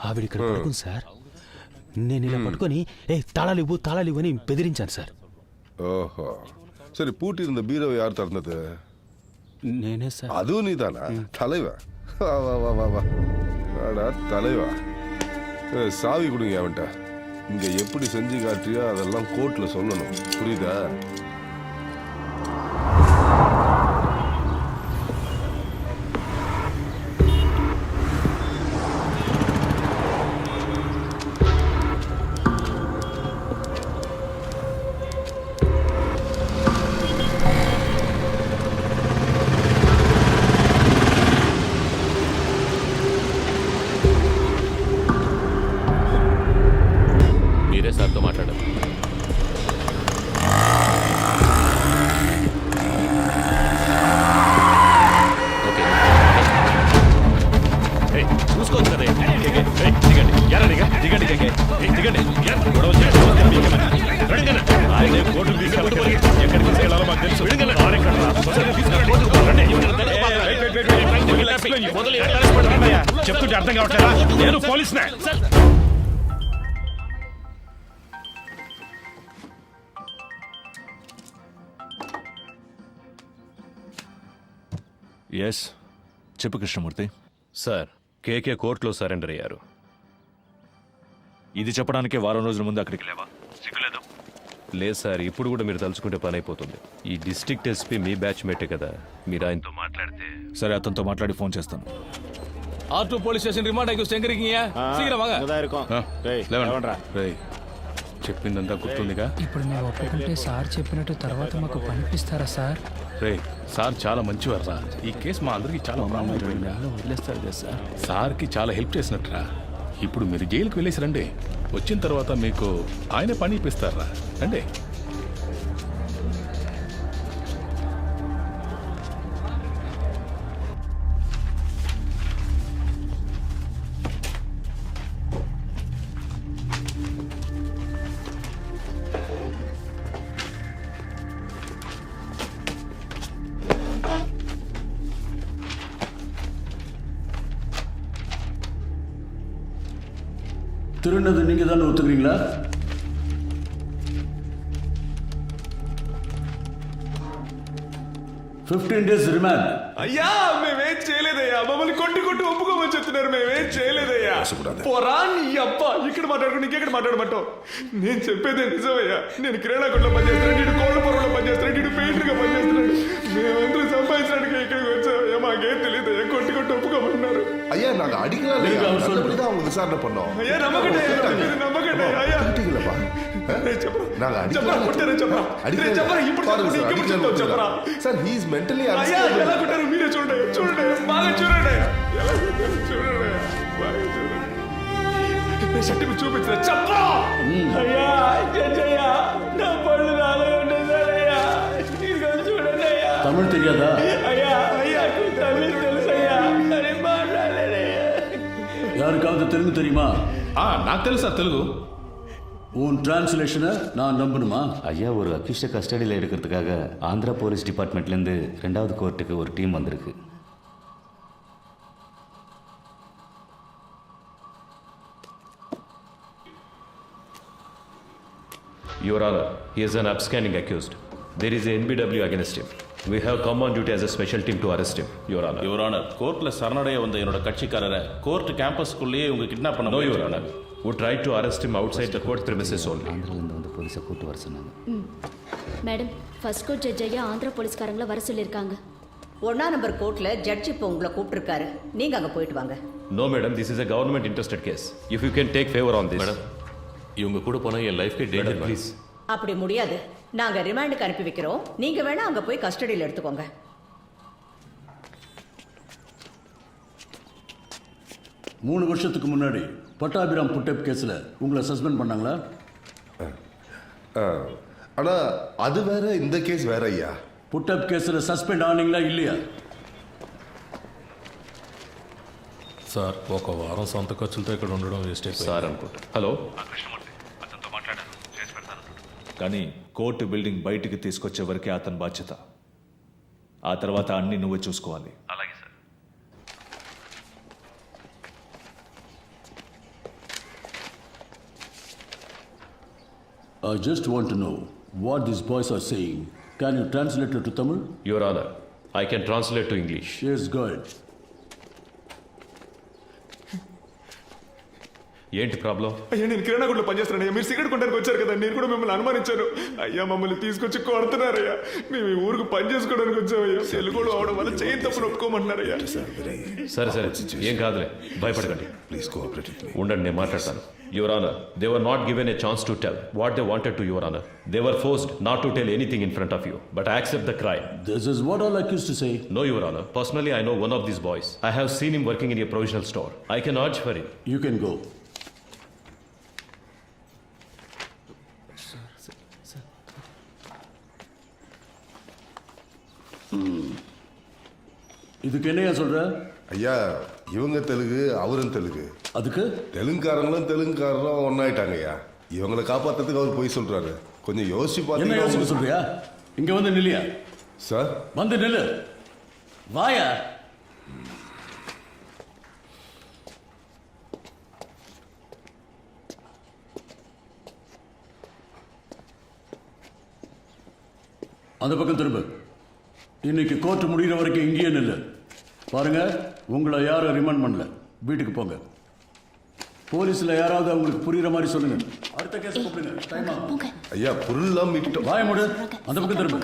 ఆవిడ ఇక్కడ పడుకుంది సార్. నేను ఇలా పట్టుకొని తాళాలివ్వు అని బెదిరించాను సార్. ஓஹோ. சரி, பூட்டி இருந்த பீரோவை யார் திறந்தது? నేనే సార్. அதுவும் நீ தானா? தலைவா, வா வா வா வா வா வாடா தலைவா. சாவி கொடுங்க அவன்கிட்ட. இங்க எப்படி செஞ்சு காட்டுறியோ அதெல்லாம் கோர்ட்ல சொல்லணும், புரியுதா? మీరే సార్తో మాట్లాడారు. ఓకే, చూసుకోవచ్చు కదా. దిగండి, దిగండి, దిగండి. ఆయన కోర్టుకు తీసుకెళ్ళి ఎక్కడికి తీసుకెళ్ళాలో మాకు తెలుసు. చెప్తుంటే అర్థం కావట్లేదా? నేను పోలీసునే. ఎస్, చెప్పు కృష్ణమూర్తి. సార్, కేకే కోర్టులో సరెండర్ అయ్యారు. ఇది చెప్పడానికే వారం రోజుల ముందు అక్కడికి లేవా? సిగ్గులేదు? లేదు సార్, ఇప్పుడు కూడా మీరు తలుచుకుంటే పని అయిపోతుంది. ఈ డిస్ట్రిక్ట్ ఎస్పీ మీ బ్యాచ్ మేటే కదా, మీరు ఆయనతో మాట్లాడితే. సరే, అతనితో మాట్లాడి ఫోన్ చేస్తాను. R2 போலீஸ் ஸ்டேஷன் ரிமாண்ட் ஆகி எங்க இருக்கீங்க? சீக்கிரம் வாங்க. రేయ్, చెప్పిందంతా గుర్తుందిగా? ఇప్పుడు మేము ఒప్పుకుంటే సార్ చెప్పినట్టు తర్వాత మాకు పనిపిస్తారా సార్? రే, సార్ చాలా మంచివారా. ఈ కేసు మా అందరికి చాలా వదిలేస్తారు కదా సార్. సార్కి చాలా హెల్ప్ చేసినట్టురా. ఇప్పుడు మీరు జైలుకి వెళ్ళేసి రండి. వచ్చిన తర్వాత మీకు ఆయన పని ఇప్పిస్తారా. రండి. திருநது நீங்க தானே ஒத்துக்கிறீங்களா? days remand. అయ్యా, మేమేం చేయలేదయ్యా. మమ్మల్ని కొట్టి ఒప్పుకోమని చెప్తున్నారు. మేమేం చేయలేదయ్యా. పోరా నీ అబ్బా, ఇక్కడ మాట్లాడుకుని ఇంకెక్కడ మాట్లాడమంటావు? నేను చెప్పేదే నిజమయ్యా. నేను కిరాణాకొట్లో పనిచేస్తున్నాడు, నీడు కోళ్ళ పొరలో పనిచేస్తున్నాడు, నీడు పెయింటర్గా పనిచేస్తున్నాడు. మేమందరూ సంపాదించడానికి ఇక్కడికి వచ్చామయ్యా. మాకేం తెలియదయ్యా. కొట్టి ఒప్పుకోమన్నారు. ஐயா, நாங்க அடிக்கலாம் இல்லையா? நல்லபடிதான் அவங்க விசாரணை பண்ணோம். ஐயா, நம்பகட்டே ஐயா. அடிக்கலப்பா. நாங்க அடிக்கலாம். సార్, he is mentally అయ్యా, ఎలా కొట్టారు మీరే చూడండి. బాగా చూడండి. షర్టు చూపించిన చెప్పా. అయ్యా, అయ్యా, నా పళ్ళు నాలుగు ఉండేదయ్యా. చూడండి అయ్యా. తమిళ్ తెలియదా? అయ్యా, తమిళ్ తెలుసయ్యా, అని మాట్లాడలేదయ్యా. யாருக்காவது தெலுங்கு தெரியுமா? నాకు తెలుసు సార్ తెలుగు. உன் டிரான்ஸ்லேஷனை நான் நம்பணுமா? ஐயா, ஒரு அக்யூஸ்டை கஸ்டடியில் எடுக்கிறதுக்காக ஆந்திரா போலீஸ் டிபார்ட்மெண்ட்லேருந்து 2வது கோர்ட்டுக்கு ஒரு டீம் வந்திருக்கு. Your honour he is an absconding accused there is NBW against him. We have come on duty as a special team to arrest him, Your Honor. Your honour கோர்ட்ல சரணடைய வந்த என்னோட கட்சிக்காரரை கோர்ட் கேம்பஸ்க்குள்ளேயே இவங்க kidnap பண்ண No, Your Honor. We tried to arrest him outside the court premises only. ஆந்திராவிலேருந்து வந்து போலீஸை கூட்டு வர சொன்னாங்க. மேடம் ஃபர்ஸ்ட் கோர்ட் ஜட்ஜ் ஐயா ஆந்திரா போலீஸ்காரங்களை வர சொல்லியிருக்காங்க. 1ஆம் நம்பர் கோர்ட்ல ஜட்ஜ் இப்போ உங்களை கூப்பிட்டுருக்காரு. நீங்க அங்க போயிட்டு வாங்க. No, madam, this is a government interested case. If you can take favor on this. Madam, இவங்க கூட போனா என் லைஃப்க்கு டேஞ்சர் Please. அப்படி முடியாது. நாங்க ரிமாண்டுக்கு அனுப்பி வைக்கிறோம். நீங்க வேணா அங்க போய் கஸ்டடியில் எடுத்துக்கோங்க. மூணு வருஷத்துக்கு முன்னாடி பட்டாபிராம் புட்டப் கேஸில் உங்களை சஸ்பெண்ட் பண்ணாங்களா? ஆனா அது வேற, இந்த கேஸ் வேற ஐயா. புட்டப் கேஸில் సస్పెండ్ ఆనీங்களா இல்லையா? సార్ ఒక వారం సొంత ఖర్చులతో ఇక్కడ ఉండడం వేస్ట్ సార్ అనుకుంటా. హలో, కానీ కోర్టు బిల్డింగ్ బయటికి తీసుకొచ్చే వరకే అతని బాధ్యత. ఆ తర్వాత అన్ని నువ్వే చూసుకోవాలి. అలాగే sir. I just want to know what these boys are saying. Can you translate it to Tamil? Your Honor, I can translate to English. Yes, go ahead. ఏంటి ప్రాబ్లం? అయ్యా నేను కిరాణా గుడిలో పనిచేస్తున్నాను. మీరు సిగరెట్ కొట్టడానికి వచ్చారు కదా, నేను కూడా మిమ్మల్ని అనుమానించాను. అయ్యా మమ్మల్ని తీసుకొచ్చి కొడుతున్నారయ్యా. మేము ఈ ఊరికి పని చేసుకోవడానికి వచ్చామయ్యా. తెలుగులో అవడం వల్ల చేయి తప్పును ఒప్పుకోమంటున్నారయ్యా. సరే సరే, ఏం కాదులే, భయపడకండి. Please cooperate with me. ఉండండి, నేను మాట్లాడతాను. Your Honor, they were not given a chance to tell what they wanted to, Your Honor. They were forced not to tell anything in front of you, but I accept the crime. This is what all accused to say. No, Your Honor. Personally, I know one of these boys. I have seen him working in a provisional store. I can urge for him. You can go. இதுக்கு என்னையா சொல்ற? ஐயா இவங்க தெலுங்கு, அவரும் தெலுங்கு. அதுக்கு தெலுங்குக்காரங்களும் தெலுங்குக்காரரும் ஒன்னாயிட்டாங்க ஐயா. இவங்களை காப்பாத்துறதுக்கு அவர் போய் சொல்றாரு. கொஞ்சம் யோசிச்சு என்ன யோசிக்க பாத்தீங்கன்னா. சொல்றியா? இங்க வந்து நில்லியா? சார் வந்து நில்லு. வாயா. அந்த பக்கம் திரும்ப. இன்னைக்கு கோர்ட் முடிகிற வரைக்கும் இங்கேயே நில்லு. பாருங்க, உங்களை யாரும் ரிமாண்ட் பண்ணல. வீட்டுக்கு போங்க. போலீஸ்ல யாராவது அவங்களுக்கு புரியுற மாதிரி சொல்லுங்க. அடுத்த கேஸ் கூப்பிடுங்க. டைம் ஆகும். ஐயா பொருள்லாம் மீட்டோம். வாய மூடு. அந்த பக்கம் திரும்ப.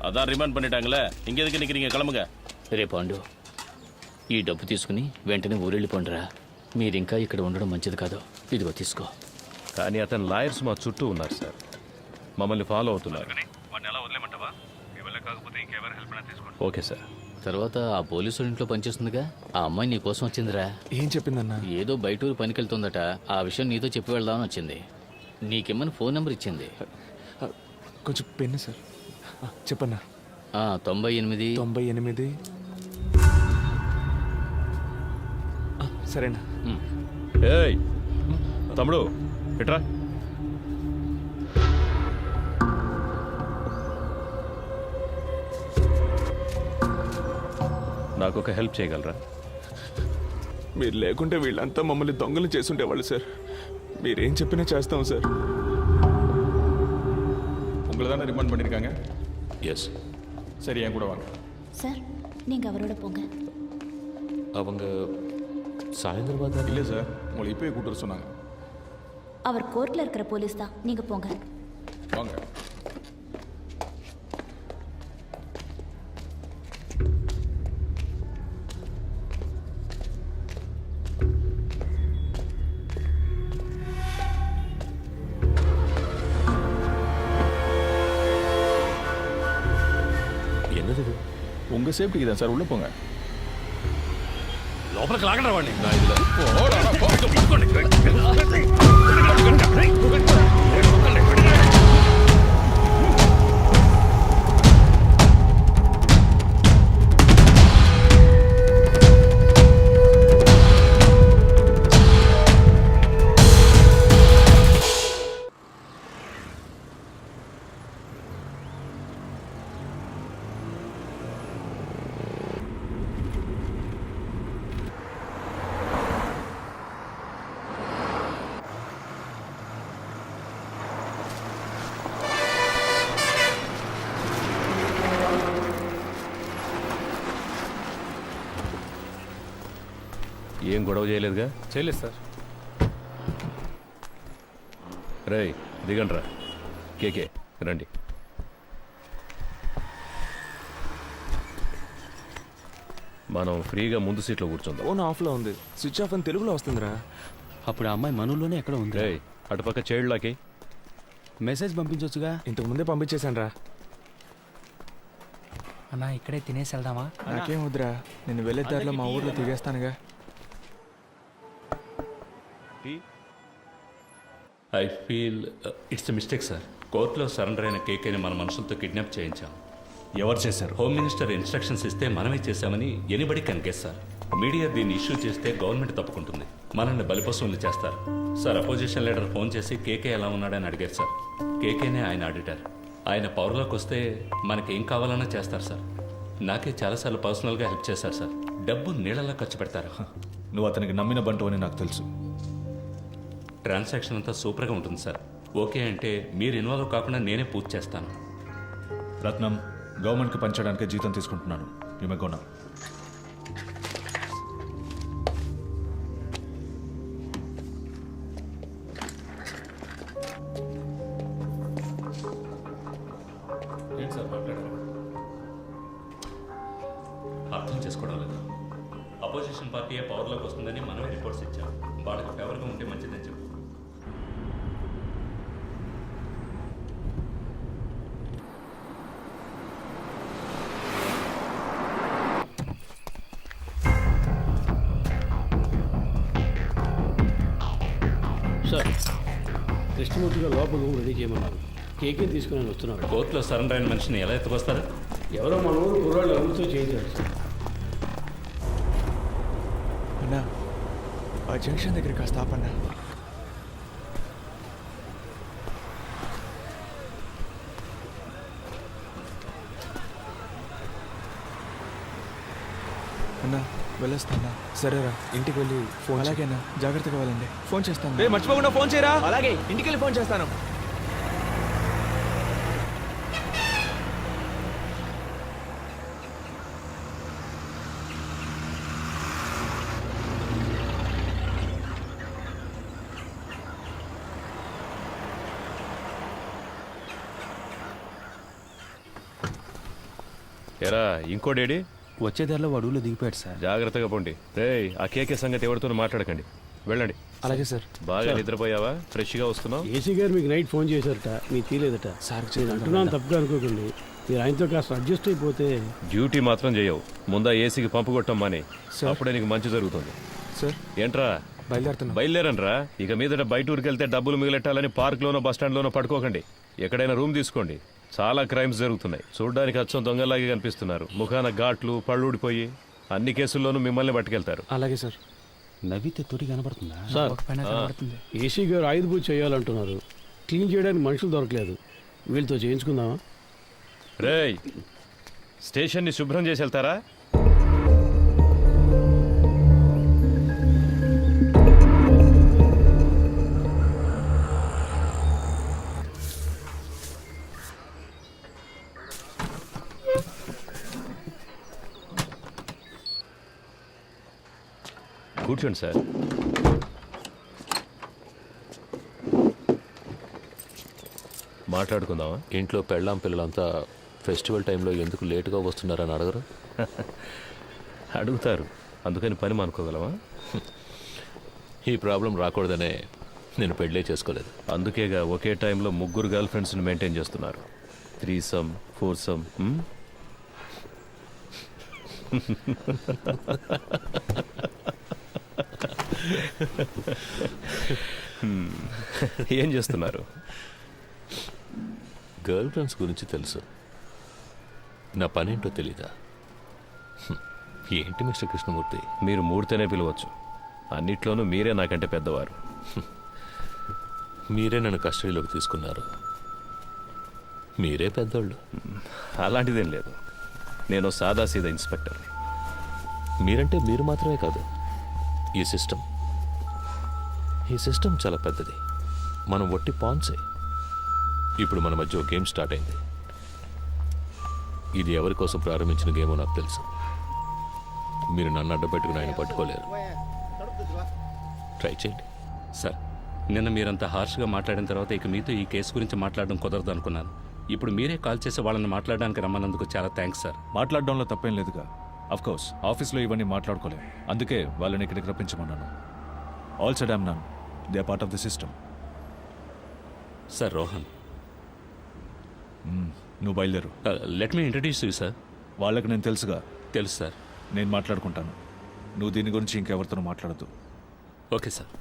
அதான் ரிமாண்ட் பண்ணிட்டாங்களே, இங்க எதுக்கு நிக்கிறீங்க? கிளம்புங்க. రే పాండు, ఈ డబ్బు తీసుకుని వెంటనే ఊరెళ్ళిపోండిరా. మీరింకా ఇక్కడ ఉండడం మంచిది కాదు. ఇదిగో తీసుకో. కానీ అతని లాయర్స్ మా చుట్టూ ఉన్నారు సార్, మమ్మల్ని ఫాలో అవుతున్నారు. Okay sir. తర్వాత ఆ పోలీసు ఇంట్లో పనిచేస్తుందిగా, ఆ అమ్మాయి నీ కోసం వచ్చిందిరా. ఏం చెప్పిందన్నా? ఏదో బయట ఊరు పనికెళ్తుందట. ఆ విషయం నీతో చెప్పి వెళ్దామని వచ్చింది. నీకేమని ఫోన్ నెంబర్ ఇచ్చింది. కొంచెం పెన్ను సార్. చెప్పన్నా. 98 సరేనా? ఏయ్ తమ్ముడు, ఎట్రా. నాకు ఒక హెల్ప్ చేయగలరా? మీరు లేకుంటే వీళ్ళంతా మమ్మల్ని దొంగలు చేసుండేవాళ్ళు సార్. మీరేం చెప్పినా చేస్తాం సార్. உங்களை தானே ரிமாண்ட் பண்ணியிருக்காங்க? எஸ். சரி, என் கூட வாங்க. சார் நீங்க அவரோட போங்க. அவங்க சாயந்தரம் இல்லை சார், உங்களை இப்போயே கூட்டு வர சொன்னாங்க. அவர் கோர்ட்ல இருக்கிற போலீஸ் தான். நீங்க போங்க. வாங்க. என்னது இது? உங்க சேஃப்டிக்கு தான் சார், உள்ள போங்க. లోపలికి లాగడం వాడిని. ఏం గొడవ చేయలేదుగా? చేయలేదు సార్. రేయ్ దిగండ్రా. కేకే రండి. మనం ఫ్రీగా ముందు సీట్లో కూర్చుందాం. ఫోన్ ఆఫ్లో ఉంది, స్విచ్ ఆఫ్ అని తెలుగులో వస్తుందిరా. అప్పుడు ఆ అమ్మాయి మనలోనే ఎక్కడ ఉంది? రేయ్ అటుపక్క చైల్డ్లాకి మెసేజ్ పంపించవచ్చుగా. ఇంతకు ముందే పంపించేశాను రా. అన్నా ఇక్కడే తినేసి వెళ్దామా? నాకేం వద్దురా, నేను వెళ్ళే దారిలో మా ఊర్లో దిగేస్తానుగా. I feel it's mistake sir. కోర్టులో సరెండర్ అయిన కేకేని మన మనుషులతో కిడ్నాప్ చేయించాం. ఎవరు చేశారు? హోమ్ మినిస్టర్ ఇన్స్ట్రక్షన్స్ ఇస్తే మనమే చేశామని ఎనిబడి కన్గెస్ సార్. మీడియా దీన్ని ఇష్యూ చేస్తే గవర్నమెంట్ తప్పుకుంటుంది, మనల్ని బలిపశువులు చేస్తారు సార్. అపోజిషన్ లీడర్ ఫోన్ చేసి కేకే ఎలా ఉన్నాడని అడిగారు సార్. కేకేనే ఆయన ఆడిటర్. ఆయన పవర్లోకి వస్తే మనకేం కావాలన్నా చేస్తారు సార్. నాకే చాలాసార్లు పర్సనల్గా హెల్ప్ చేశారు సార్. డబ్బు నీళ్ళలా ఖర్చు పెడతారు. నువ్వు అతనికి నమ్మిన బంటు అని నాకు తెలుసు. ట్రాన్సాక్షన్ అంతా సూపర్గా ఉంటుంది సార్. ఓకే అంటే మీరు ఇన్వాల్వ్ కాకుండా నేనే పూర్తి చేస్తాను. రత్నం, గవర్నమెంట్కి పంచడానికే జీతం తీసుకుంటున్నాను. ఈమె ఏంటి సార్ మాట్లాడారు? అర్థం చేసుకోవడం లేదు. అపోజిషన్ పార్టీ పవర్లోకి వస్తుందని మనమే రిపోర్ట్స్ ఇచ్చాం. వాళ్ళకి ఫేవర్గా ఉంటే మంచిదని చెప్పు. సార్, కృష్ణమూర్తిగా లోపల రూమ్ రెడీ చేయమన్నారు. కేకే తీసుకుని వస్తున్నారు. కోర్టులో సరెండర్ అయిన మనిషిని ఎలా ఎత్తుకొస్తారు? ఎవరో మన ఊరు కుర్రాళ్ళు ఎవరితో చేయించారు సార్. అన్నా, ఆ జంక్షన్ దగ్గర కాస్త ఆపన్నా. అన్నా వెళ్ళొస్తానా? సరేరా, ఇంటికి వెళ్ళి ఫోన్. అలాగేనా, జాగ్రత్తగా వెళ్ళండి. ఫోన్ చేస్తాను. రే మర్చిపోకుండా ఫోన్ చేయరా. అలాగే, ఇంటికి వెళ్ళి ఫోన్ చేస్తాను. ఎరా ఇంకోడేడి? వచ్చే దారిలో అడవులో దిగిపోయాడు సార్. జాగ్రత్తగా పోండి. రేయ్ ఆ కేకే సంగతి ఎవరితోనూ మాట్లాడకండి, వెళ్ళండి. అలాగే సార్. బాగా నిద్రపోయావా? ఫ్రెష్గా వస్తున్నావు? ఏసీ గారు మీకు నైట్ ఫోన్ చేశారట, మీకు తీలేదట. సార్ అంటున్నాను తప్పుగా అనుకోకండి. మీరు ఆయనతో కాస్త అడ్జస్ట్ అయిపోతే. డ్యూటీ మాత్రం చేయవు. ముందా ఏసీకి పంపు కొట్టం మాని, అప్పుడే నీకు మంచి జరుగుతుంది. సార్ ఏంట్రా బయలుదేరుతున్నా. బయలుదేరండ్రా. ఇక మీదట బయట ఊరికి వెళ్తే డబ్బులు మిగిలెట్టాలని పార్క్లోనో బస్టాండ్లోనో పడుకోకండి. ఎక్కడైనా రూమ్ తీసుకోండి. చాలా క్రైమ్స్ జరుగుతున్నాయి. చూడ్డానికి అచ్చం దొంగలాగే కనిపిస్తున్నారు. ముఖాన ఘాట్లు, పళ్ళు ఊడిపోయి అన్ని కేసుల్లోనూ మిమ్మల్ని పట్టుకెళ్తారు. అలాగే సార్. నవ్వితే తొడి కనబడుతుందా సార్? ఏసీ గారు ఆయుధ పూజ చేయాలంటున్నారు. క్లీన్ చేయడానికి మనుషులు దొరకలేదు. వీళ్ళతో చేయించుకుందామా? రేయ్ స్టేషన్ని శుభ్రం చేసి వెళ్తారా? కూర్చోండి సార్. మాట్లాడుకుందామా? ఇంట్లో పెళ్ళాం పిల్లలంతా ఫెస్టివల్ టైంలో ఎందుకు లేటుగా వస్తున్నారని అడగరు? అడుగుతారు, అందుకని పని మానుకోగలమా? ఈ ప్రాబ్లం రాకూడదనే నేను పెళ్ళే చేసుకోలేదు. అందుకేగా ఒకే టైంలో 3 గర్ల్ ఫ్రెండ్స్ని మెయింటైన్ చేస్తున్నారు. 3some 4some. ఏం చేస్తున్నారు? గర్ల్ ఫ్రెండ్స్ గురించి తెలుసు, నా పనేంటో తెలీదా? ఏంటి మిస్టర్ కృష్ణమూర్తి? మీరు మూడితేనే పిలవచ్చు. అన్నిట్లోనూ మీరే నాకంటే పెద్దవారు. మీరే నన్ను కస్టడీలోకి తీసుకున్నారు. మీరే పెద్దోళ్ళు. అలాంటిదేం లేదు. నేను సాదాసీదా ఇన్స్పెక్టర్ని. మీరంటే మీరు మాత్రమే కాదు, ఈ సిస్టమ్ చాలా పెద్దది. మనం ఒట్టి పాన్సే. ఇప్పుడు మన మధ్య ఒక గేమ్ స్టార్ట్ అయింది. ఇది ఎవరి కోసం ప్రారంభించిన గేమో నాకు తెలుసు. మీరు నన్ను అడ్డపెట్టుకుని ఆయన పట్టుకోలేరు. ట్రై చేయండి. సార్, నిన్న మీరంత హార్ష్గా మాట్లాడిన తర్వాత ఇక మీతో ఈ కేసు గురించి మాట్లాడడం కుదరదు అనుకున్నాను. ఇప్పుడు మీరే కాల్ చేసి వాళ్ళని మాట్లాడడానికి రమ్మన్నందుకు చాలా థ్యాంక్స్ సార్. మాట్లాడడంలో తప్పేం లేదుగా. అఫ్ కోర్స్ ఆఫీస్లో ఇవన్నీ మాట్లాడుకోలేం, అందుకే వాళ్ళని ఇక్కడికి రప్పించమన్నాను. All said I'm none, they are part of the system. Sir Rohan, నువ్వు బయలుదేరు. Let me introduce you sir. వాళ్ళకి నేను తెలుసుగా. తెలుసు సార్. నేను మాట్లాడుకుంటాను, నువ్వు దీని గురించి ఇంకెవరితోనూ మాట్లాడద్దు. Okay sir.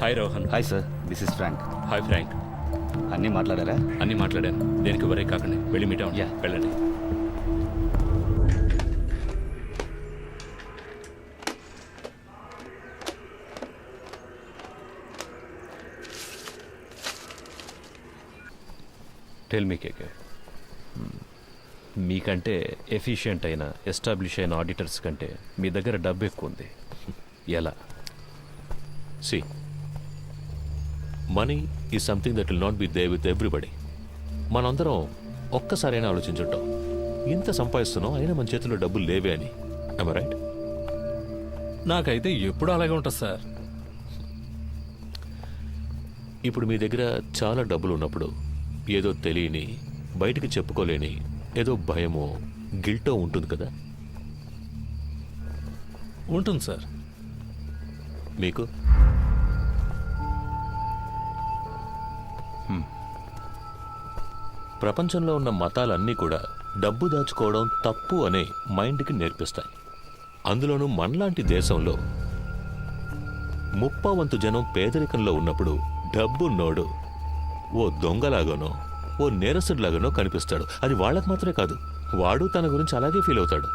Hi Rohan. Hi sir, this is Frank. Hi Frank. అన్నీ మాట్లాడారా? అన్నీ మాట్లాడాను. దేనికి వరే కాకండి, వెళ్ళి మీట్ అవ్వండి. వెళ్ళండి. టెల్ మీ కేకే, మీకంటే ఎఫిషియెంట్ అయిన ఎస్టాబ్లిష్ అయిన ఆడిటర్స్ కంటే మీ దగ్గర డబ్బు ఎక్కువ ఉంది. ఎలా? See, money is something that will not be there with everybody. మనందరం ఒక్కసారైనా ఆలోచించుంటాం, ఇంత సంపాదిస్తున్నాం అయినా మన చేతిలో డబ్బులు లేవే అని. Am I right? నాకైతే ఎప్పుడు అలాగే ఉంటుంది సార్. ఇప్పుడు మీ దగ్గర చాలా డబ్బులు ఉన్నప్పుడు ఏదో తెలియని, బయటికి చెప్పుకోలేని ఏదో భయమో గిల్టో ఉంటుంది కదా. ఉంటుంది సార్. మీకు ప్రపంచంలో ఉన్న మతాలన్నీ కూడా డబ్బు దాచుకోవడం తప్పు అనే మైండ్కి నేర్పిస్తాయి. అందులోనూ మనలాంటి దేశంలో 30% జనం పేదరికంలో ఉన్నప్పుడు డబ్బున్నోడు ఓ దొంగలాగానో ఓ నేరస్తుడిలాగానో కనిపిస్తాడు. అది వాళ్ళకు మాత్రమే కాదు, వాడు తన గురించి అలాగే ఫీల్ అవుతాడు.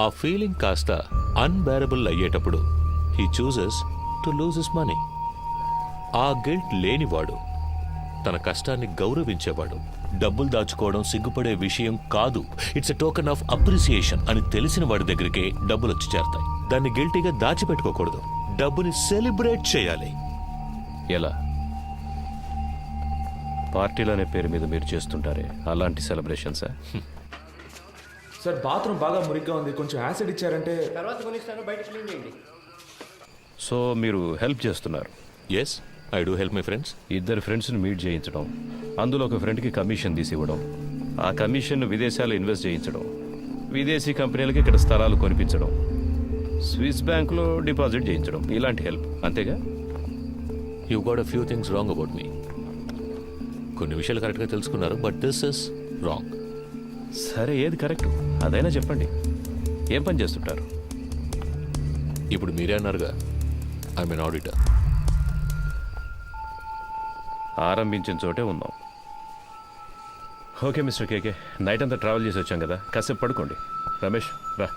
ఆ ఫీలింగ్ కాస్త అన్బేరబుల్ అయ్యేటప్పుడు he chooses to lose his money. ఆ గిల్ట్ లేనివాడు, తన కష్టాన్ని గౌరవించేవాడు, డబ్బులు దాచుకోవడం సిగ్గుపడే విషయం కాదు, it's a token of appreciation అని తెలిసిన వాడి దగ్గరికే డబ్బులు వచ్చి చేరతాయి. దాన్ని గిల్టీగా దాచిపెట్టుకోకూడదు, డబ్బుని సెలబ్రేట్ చేయాలి. ఎలా? పార్టీలనే పేరు మీద మీరు చేస్తుంటారే అలాంటి సెలబ్రేషన్సా? సార్ బాత్రూమ్ బాగా మురిగ్గా ఉంది, కొంచెం యాసిడ్ ఇచ్చారంటే. తర్వాత కొనిస్తాను, బయట క్లీన్ చేయండి. సో మీరు హెల్ప్ చేస్తున్నారు? Yes, I do help my friends. ఇద్దరు ఫ్రెండ్స్ని మీట్ చేయించడం, అందులో ఒక ఫ్రెండ్కి కమిషన్ తీసి ఇవ్వడం, ఆ కమిషన్ను విదేశాల్లో ఇన్వెస్ట్ చేయించడం, విదేశీ కంపెనీలకి ఇక్కడ స్థలాలు కొనిపించడం, స్విస్ బ్యాంకులో డిపాజిట్ చేయించడం, ఇలాంటి హెల్ప్, అంతేగా? You got a few things wrong about me. కొన్ని విషయాలు కరెక్ట్గా తెలుసుకున్నారు, బట్ దిస్ ఇస్ రాంగ్. సరే, ఏది కరెక్ట్ అదైనా చెప్పండి. ఏం పని చేస్తుంటారు? ఇప్పుడు మీరే అన్నారుగా, ఐ మీన్ ఆడిటర్. ఆరంభించిన చోటే ఉందాం. ఓకే మిస్టర్ కేకే, నైట్ అంతా ట్రావెల్ చేసి వచ్చాం కదా, కాసేపు పడుకోండి. రమేష్ రా.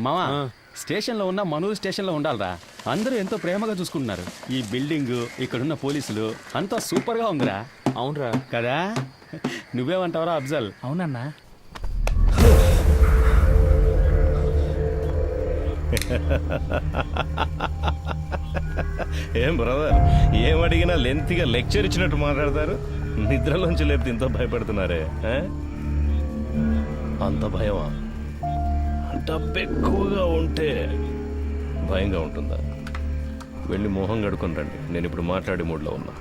మావా, స్టేషన్లో ఉన్న మనూరు స్టేషన్లో ఉండాలరా. అందరూ ఎంతో ప్రేమగా చూసుకుంటున్నారు. ఈ బిల్డింగ్, ఇక్కడున్న పోలీసులు అంతా సూపర్గా ఉందిరా. అవునరా కదా? నువ్వేమంటావరా అఫ్జల్? అవునన్నా. ఏం బ్రదర్, ఏం అడిగినా లెంత్గా లెక్చర్ ఇచ్చినట్టు మాట్లాడతారు. నిద్రలోంచి లేపితే ఇంత భయపడుతున్నారే. అంత భయమా? డబ్బు ఎక్కువగా ఉంటే భయంగా ఉంటుందా? వెళ్ళి మొహం కడుకొని రండి, నేను ఇప్పుడు మాట్లాడే మూడ్లో ఉన్నా.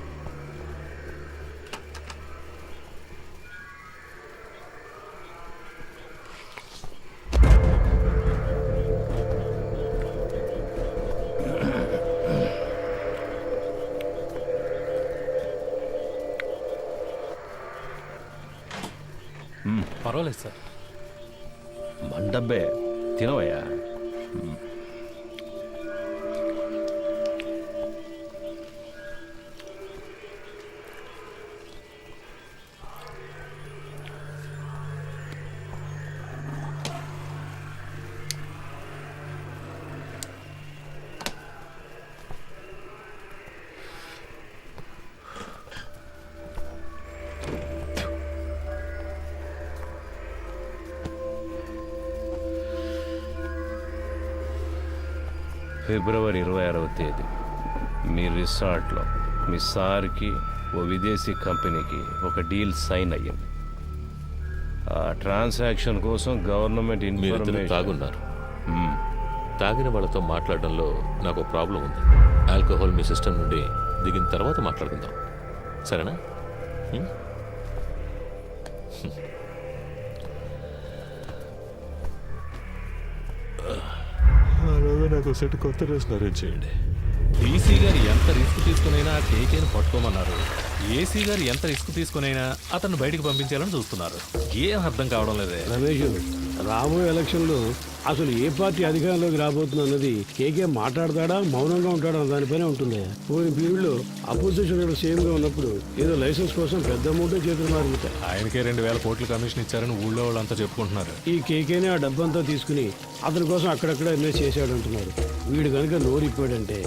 పర్వాలేదు సార్. మన డబ్బే, తినవయ్యా. ఫిబ్రవరి 26వ తేదీ మీ రిసార్ట్లో మీ సార్కి ఓ విదేశీ కంపెనీకి ఒక డీల్ సైన్ అయ్యింది. ఆ ట్రాన్సాక్షన్ కోసం గవర్నమెంట్ మీరిద్దరు ఇన్ఫర్మేషన్ తాగున్నారు. తాగిన వాళ్ళతో మాట్లాడడంలో నాకు ప్రాబ్లం ఉంది. ఆల్కహాల్ మీ సిస్టమ్ నుండి దిగిన తర్వాత మాట్లాడుకుందాం, సరేనా? నాకు సెట్ కొత్త డ్రెస్ అరేంజ్ చేయండి. డీసీ గారు ఎంత రిస్క్ తీసుకునైనా కేకేని పట్టుకోమన్నారు. ఏసీ గారు ఎంత రిస్క్ తీసుకునైనా అతను బయటికి పంపించాలని చూస్తున్నారు. ఏం అర్థం కావడం లేదే. రమేష్, రాబోయే ఎలక్షన్లో అసలు ఏ పార్టీ అధికారంలోకి రాబోతుంది అన్నది కేకే మాట్లాడతాడా మౌనంగా ఉంటాడా అన్న దానిపైనే ఉంటుంది. పోయిన పీరియడ్లో అపోజిషన్ సేమ్గా ఉన్నప్పుడు ఏదో లైసెన్స్ కోసం పెద్ద అమౌంట్ చేతులు మారుతాయి. ఆయనకే 2,000 కోట్లు కమిషన్ ఇచ్చారని ఊళ్ళో వాళ్ళంతా చెప్పుకుంటున్నారు. ఈ కేకేనే ఆ డబ్బంతా తీసుకుని అతని కోసం అక్కడక్కడ ఇన్వెస్ట్ చేశాడు అంటున్నారు. వీడు కనుక నోరిప్పాడంటే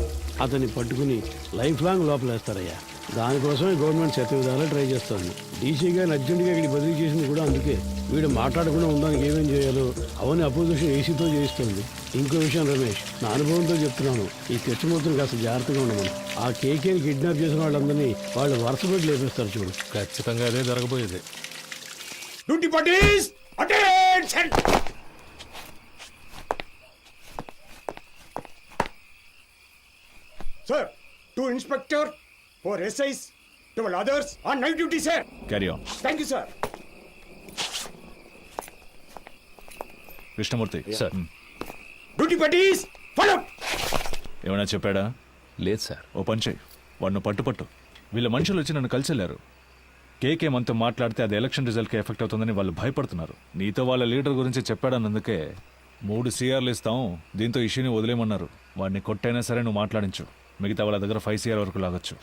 అతన్ని పట్టుకుని లైఫ్ లాంగ్ లోపలేస్తారయ్యా. దానికోసమే గవర్నమెంట్ శత విధాలా ట్రై చేస్తోంది. డీసీ గారిని అర్జెంటుగా ఇక్కడ బదిలీ చేసింది కూడా అందుకే. వీడు మాట్లాడకుండా ఉండడానికి ఏమేం చేయాలో అవన్నీ అపోజిషన్ ఏసీతో చేయిస్తుంది. ఇంకో విషయం రమేష్, నా అనుభవంతో చెప్తున్నాను, ఈ కృష్ణమూర్తిని కాస్త జాగ్రత్తగా ఉండమని. ఆ కేకేని కిడ్నాప్ చేసిన వాళ్ళందరినీ వాళ్ళు వరుస పెట్టి లేపేస్తారు చూడు. ఖచ్చితంగా అదే జరగబోయేది. Sir, 2 inspector, 4 SIs, 12 others on night duty, sir. Carry on. Thank you, sir. Krishnamurthy sir. Duty buddies, follow. ఏమైనా చెప్పాడా? లేదు సార్. ఓ పని చేయి, వాడిని పట్టు. వీళ్ళ మనుషులు వచ్చి నన్ను కలిసి వెళ్ళారు. కేకే మనతో మాట్లాడితే అది ఎలక్షన్ రిజల్ట్కి ఎఫెక్ట్ అవుతుందని వాళ్ళు భయపడుతున్నారు. నీతో వాళ్ళ లీడర్ గురించి చెప్పాడన్నందుకే 3 CRలు ఇస్తాం, దీంతో ఇష్యూని వదిలేయమన్నారు. వాడిని కొట్టైనా సరే నువ్వు మాట్లాడించు. మిగతా వాళ్ళ దగ్గర 5 CR వరకు లాగొచ్చు.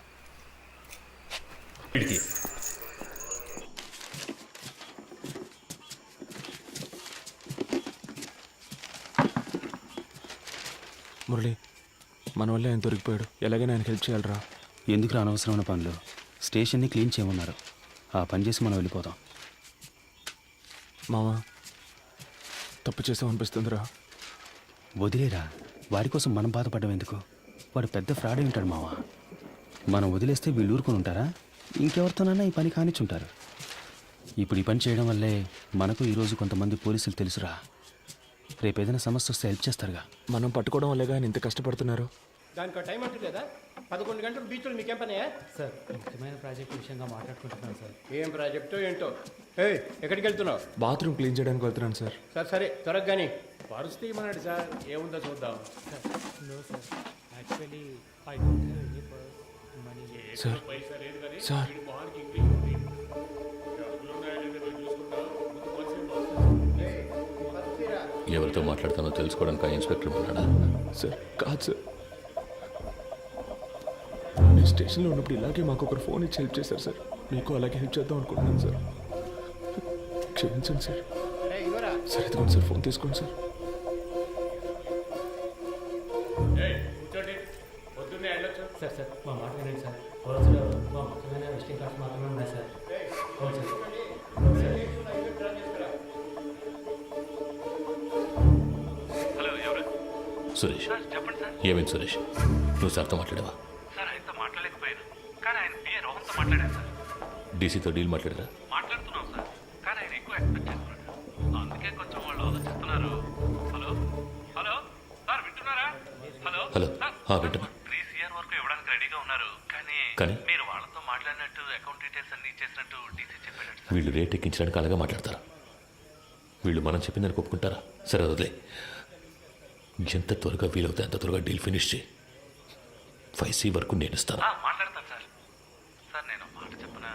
మురళి, మన వల్ల ఆయన దొరికిపోయాడు. ఎలాగైనా ఆయనకి హెల్ప్ చేయాలరా. ఎందుకు అనవసరమైన పనులు? స్టేషన్ని క్లీన్ చేయమన్నారు. ఆ పని చేసి మనం వెళ్ళిపోతాం. మామ, తప్పు చేసాం అనిపిస్తుందిరా. వదిలేరా, వాడి కోసం మనం బాధపడడం ఎందుకు? వాడు పెద్ద ఫ్రాడ్ ఉంటాడు మావా. మనం వదిలేస్తే వీళ్ళు ఊరుకొని ఉంటారా? ఇంకెవరితోనైనా ఈ పని కానిచ్చుంటారు. ఇప్పుడు ఈ పని చేయడం వల్లే మనకు ఈరోజు కొంతమంది పోలీసులు తెలుసురా. రేపు ఏదైనా సమస్య వస్తే హెల్ప్ చేస్తారుగా. మనం పట్టుకోవడం వల్లే ఆయన ఇంత కష్టపడుతున్నారు. దానికి టైం అంటూ లేదా? 11 గంటలు బీచ్లో మీకేం పని? సార్, ముఖ్యమైన ప్రాజెక్ట్ విషయంగా మాట్లాడుకుంటున్నాను సార్. ఏం ప్రాజెక్టో ఏంటో. ఎక్కడికి వెళ్తున్నావు? బాత్రూమ్ క్లీన్ చేయడానికి వెళ్తున్నాను సార్. సరే త్వరగా కానీ. పరుస్థితి ఏమన్నాడు సార్? ఏముందో చూద్దాం. No sir, actually I don't have any money. Sir sir ఎవరితో మాట్లాడతానో తెలుసుకోవడానికి ఆ ఇన్స్పెక్టర్ ఉన్నాడా? సార్ కాదు సార్, నేను స్టేషన్లో ఉన్నప్పుడు ఇలాగే మాకు ఒకరు ఫోన్ ఇచ్చి హెల్ప్ చేశారు సార్. మీకు అలాగే హెల్ప్ చేద్దాం అనుకుంటున్నాను సార్. క్షమించండి సార్. సార్ ఇదిగోండి సార్, ఫోన్ తీసుకోండి సార్. సార్ మా మాట వినండి సార్. పోలీసులు మా ముఖ్యమైన విజిటింగ్ కార్డ్స్ మాత్రమే ఉన్నాయి సార్. అవును సార్. సురేష్, ఏమైంది సురేష్? నువ్వు సార్తో మాట్లాడావా? సార్, ఆయనతో మాట్లాడలేకపోయాను, కానీ ఆయన పిఏ రోహన్తో మాట్లాడాను సార్. డీసీతో డీల్ మాట్లాడరా? మాట్లాడుతున్నాం సార్, కానీ ఆయన ఎక్కువ ఎక్స్పెక్ట్ చేస్తున్నాడు. అందుకే కొంచెం వాళ్ళు ఆలోచిస్తున్నారు. హలో హలో సార్, వింటున్నారా? హలో హలో, సార్, వింటున్నా. 3 CR వరకు ఇవ్వడానికి రెడీగా ఉన్నారు. కానీ? మీరు వాళ్ళతో మాట్లాడినట్టు అకౌంట్ డీటెయిల్స్ అన్ని ఇచ్చేసినట్టు డీసీ చెప్పాడు సార్. వీళ్ళు రేట్ ఎక్కించడానికి అలాగే మాట్లాడతారా? వీళ్ళు మనం చెప్పిందని ఒప్పుకుంటారా? సరే వదిలే. ఎంత త్వరగా వీలవుతే అంత త్వరగా డీల్ ఫినిష్ చేయి. 5C వరకు నేను ఇస్తాను. మాట్లాడతాను సార్. సార్, నేను మాట చెప్పనా?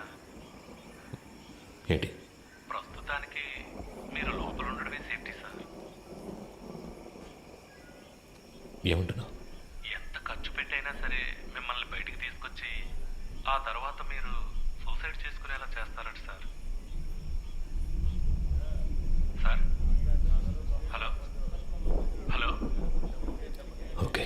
ఏంటి? ప్రస్తుతానికి మీరు లోపల ఉండడమే సేఫ్టీ సార్. ఏమంటున్నావు? ఎంత ఖర్చు పెట్టైనా సరే మిమ్మల్ని బయటికి తీసుకొచ్చి ఆ తర్వాత మీరు సూసైడ్ చేసుకునేలా చేస్తారట sir. Sir, hello hello. Okay.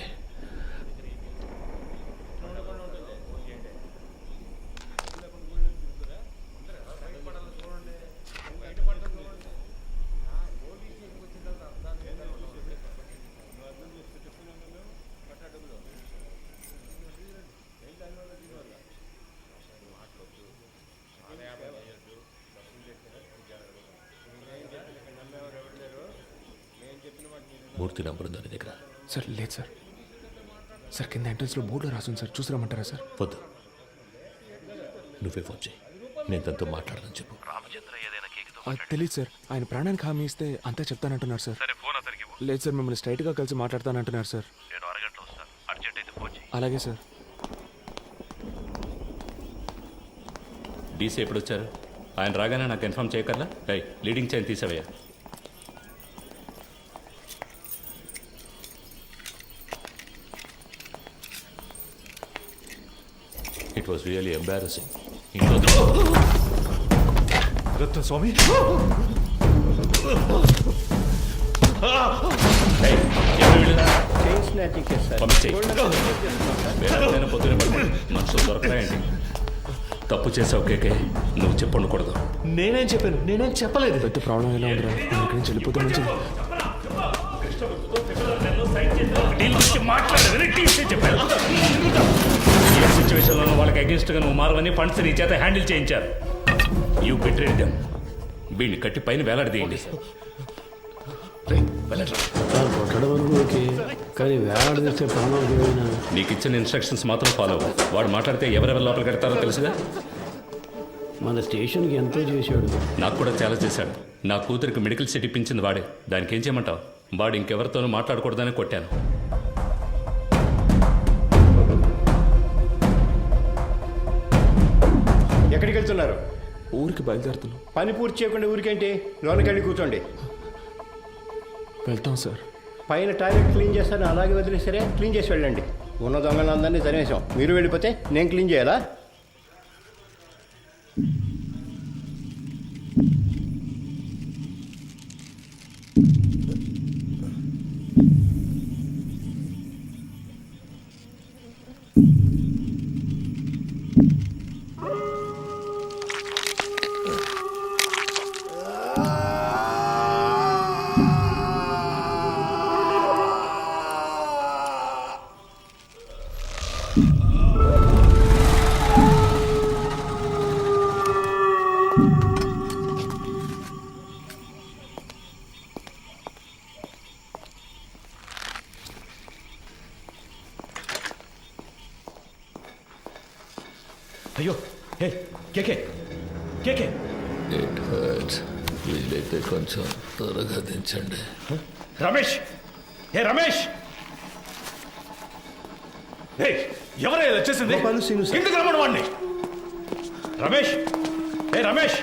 Murthy number ఉందా నీ దగ్గర? సార్ లేదు సార్. సార్ కింద ఎంట్రన్స్లో బోర్డులో రాసుంది సార్, చూసిరమ్మంటారా సార్? వద్దు, నువ్వే ఫోన్ చేయి, నేను తనతో మాట్లాడదని చెప్పు. తెలియదు సార్, ఆయన ప్రాణానికి హామీ ఇస్తే అంతా చెప్తానంటున్నారు సార్. లేదు సార్, మిమ్మల్ని స్ట్రైట్గా కలిసి మాట్లాడతానంటున్నారు సార్. అలాగే సార్. డీసీ ఎప్పుడు వచ్చారు? ఆయన రాగానే నాకు ఇన్ఫార్మ్ చేయగలరా? లీడింగ్ చైన్ తీసావయ్యా. It was really embarrassing. Ratna Swamy, మనుషులు దొరకరాయండి. తప్పు చేసావు కేకే, నువ్వు చెప్పండకూడదు. నేనేం చెప్పాను? నేనేం చెప్పలేదు. పెద్ద ప్రాబ్లం ఎలా ఉందిరా, ఇక్కడి నుంచి వెళ్ళిపోతే మంచిది. ఏ సిచ్యువేషన్లో వాళ్ళకి అగేన్స్ట్గా నువ్వు మారవని ఫండ్స్ నీ చేత హ్యాండిల్ చేయించారు. You betrayed them. వీడిని కట్టి పైన వేలాడదీయండి. నీకు ఇచ్చిన ఇన్స్ట్రక్షన్స్ మాత్రం ఫాలో అవ్వు. వాడు మాట్లాడితే ఎవరెవరు లోపల కడతారో తెలుసుగా. మన స్టేషన్కి ఎంతో చేశాడు. నాకు కూడా చాలా చేశాడు. నా కూతురికి మెడికల్ సీట్ ఇప్పించింది వాడే. దానికి ఏం చేయమంటావు? వాడు ఇంకెవరితోనూ మాట్లాడకూడదని కొట్టాను. ఎక్కడికి వెళ్తున్నారు? ఊరికి బయలుదేరుతున్నాం. పని పూర్తి చేయకుండా ఊరికేంటి? లోనికి వెళ్ళి కూర్చోండి. వెళ్తాం సార్. పైన టాయిలెట్ క్లీన్ చేస్తాను, అలాగే వదిలేసరే క్లీన్ చేసి వెళ్ళండి. ఉన్న దొంగలందరినీ తరివేశాం. మీరు వెళ్ళిపోతే నేను క్లీన్ చేయాలా? అయ్యో, హే కేకే, కేకే. It hurts. వీలైతే కొంచెం త్వరగా దించండి. రమేష్, హే రమేష్, హే ఎవరైనా వచ్చేసింది? ఎందుకు రమ్మను వాడిని? రమేష్, హే రమేష్,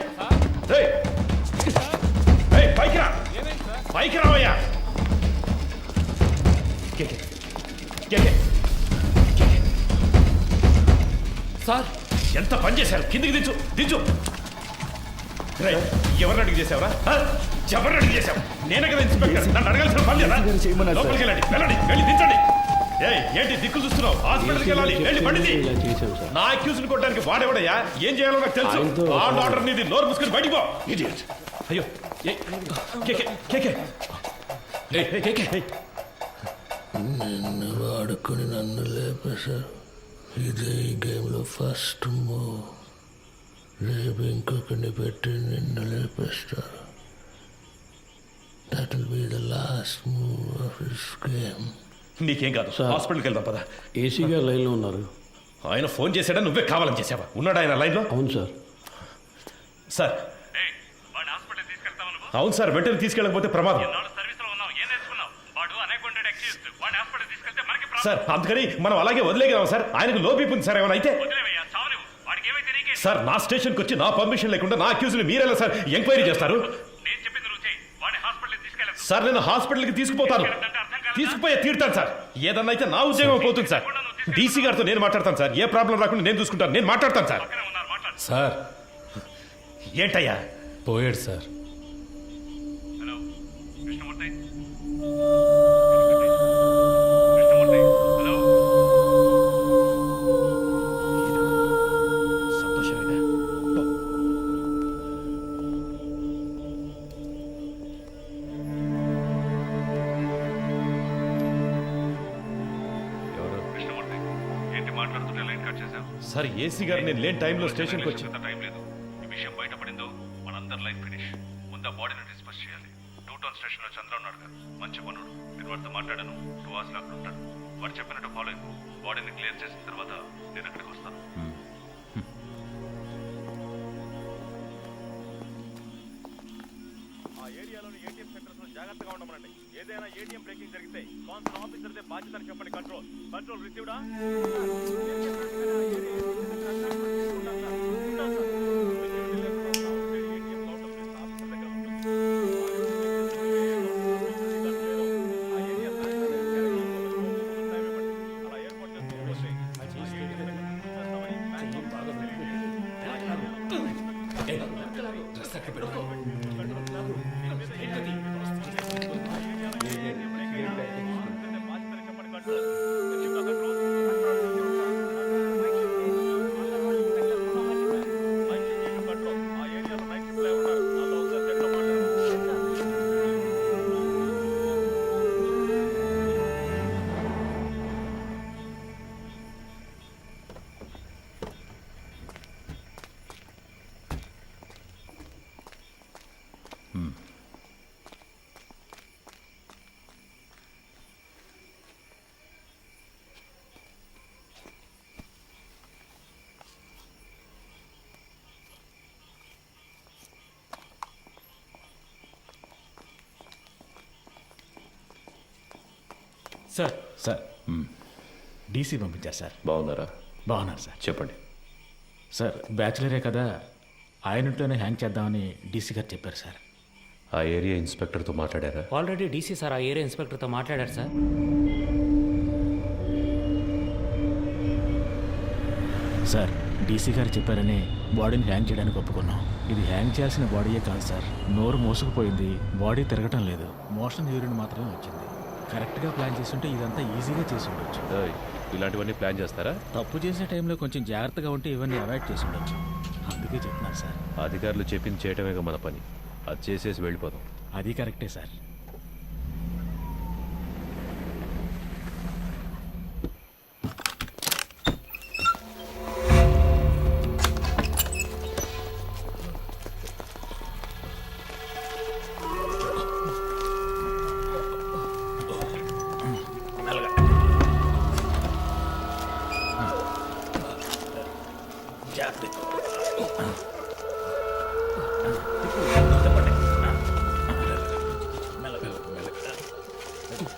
హే పైకి రా, పైకి రావయ్యా. కేకే, కేకే, సార్ ఎంత పని చేశారు? కిందికి దించు, దించు. ఎవరిని అడిగి చేసావురా? ఎవరిని అడిగి చేసావు? నేనే కదా ఇన్స్పెక్టర్, నన్ను అడగాల్సిన పని లేదా? లోపలికి వెళ్ళండి, వెళ్ళండి, వెళ్ళి దించండి. ఏంటి దిక్కులు చూస్తున్నావు? హాస్పిటల్కి వెళ్ళాలి, వెళ్ళి పండింది. నా అక్యూజ్ని కొట్టడానికి వాడేవాడయ్యా? ఏం చేయాలో నాకు తెలుసు. ఆర్డర్ నీది, నోరు మూసుకొని బయటికి పో. అయ్యో, కేకే, కేకే, కేకే. నిన్ను వాడుకొని నన్ను లేపేశారు. ఇదే ఈ గేమ్లో ఫస్ట్ మూవ్. రేపు ఇంకొకరిని పెట్టి నిన్ను లేపేస్తారు. That will be the last move of this game. నీకేం కాదు, హాస్పిటల్కి వెళ్దాం పద. ఏసీ గారు లైన్లో ఉన్నారు. ఆయన ఫోన్ చేశాడా? నువ్వే కావాలని చేసావా? ఉన్నాడా ఆయన లైన్లో? అవును సార్. సార్ అవును సార్, వెంటనే తీసుకెళ్ళకపోతే ప్రమాదం సార్. అందుకని మనం అలాగే వదిలేగలం సార్. ఆయనకు లో బీపీ ఉంది సార్. ఏమైనా అయితే సార్, నా స్టేషన్కి వచ్చి నా పర్మిషన్ లేకుండా నా అక్యూజ్ని మీరెలా సార్ ఎంక్వైరీ చేస్తారు? సార్ నేను హాస్పిటల్కి తీసుకుపోతాను, తీసుకుపోయే తీరుతాను సార్. ఏదన్నా అయితే నా ఉద్యోగం పోతుంది సార్. డీసీ గారితో నేను మాట్లాడతాను సార్. ఏ ప్రాబ్లం రాకుండా నేను చూసుకుంటాను. నేను మాట్లాడతాను సార్. సార్ ఏంటయ్యా? పోయాడు సార్. సార్ ఏసీ గారు నేను లేని టైంలో స్టేషన్కి వచ్చి టైం లేదు. ఈ విషయం బయటపడిందో మనందరి లైఫ్ ఫినిష్. ముందు ఆ బాడీని డిస్పస్ చేయాలి. 2 టౌన్ స్టేషన్లో చంద్ర ఉన్నాడు కదా, మంచి పనుడు. నేను వాడితో మాట్లాడాను 2 hours అక్కడ ఉంటాను. వాడు చెప్పినట్టు ఫాలో అయ్యి బాడీని క్లియర్ చేసిన తర్వాత నేను అక్కడికి వస్తాను. ఆ ఏరియాలోని ఏటీఎం సెంటర్స్ లో జాగ్రత్తగా ఉండమనండి. ఏదైనా ఏటీఎం బ్రేకింగ్ జరిగితే కాన్సల్ ఆఫీసర్దే బాధ్యతని చెప్పండి. కంట్రోల్ రిసీవ్డా? సార్ సార్ డీసీ పంపించారు సార్. బాగున్నారా? బాగున్నారు సార్. చెప్పండి. సార్ బ్యాచులరే కదా, ఆయనతోనే హ్యాంగ్ చేద్దామని డీసీ గారు చెప్పారు సార్. ఆ ఏరియా ఇన్స్పెక్టర్తో మాట్లాడారా? ఆల్రెడీ డీసీ సార్ ఆ ఏరియా ఇన్స్పెక్టర్తో మాట్లాడారు సార్. సార్ డీసీ గారు చెప్పారని బాడీని హ్యాంగ్ చేయడానికి ఒప్పుకున్నాం. ఇది హ్యాంగ్ చేయాల్సిన బాడీయే కాదు సార్. నోరు మోసుకుపోయింది, బాడీ తిరగటం లేదు, మోషన్ యూరిన్ మాత్రమే వచ్చింది. కరెక్ట్గా ప్లాన్ చేస్తుంటే ఇదంతా ఈజీగా చేసి ఉండొచ్చు. ఇలాంటివన్నీ ప్లాన్ చేస్తారా? తప్పు చేసే టైంలో కొంచెం జాగ్రత్తగా ఉంటే ఇవన్నీ అవాయిడ్ చేసి ఉండొచ్చు. అందుకే చెప్తున్నాను సార్. అధికారులు చెప్పింది చేయటమే మన పని. అది చేసేసి వెళ్ళిపోదాం. అది కరెక్టే సార్.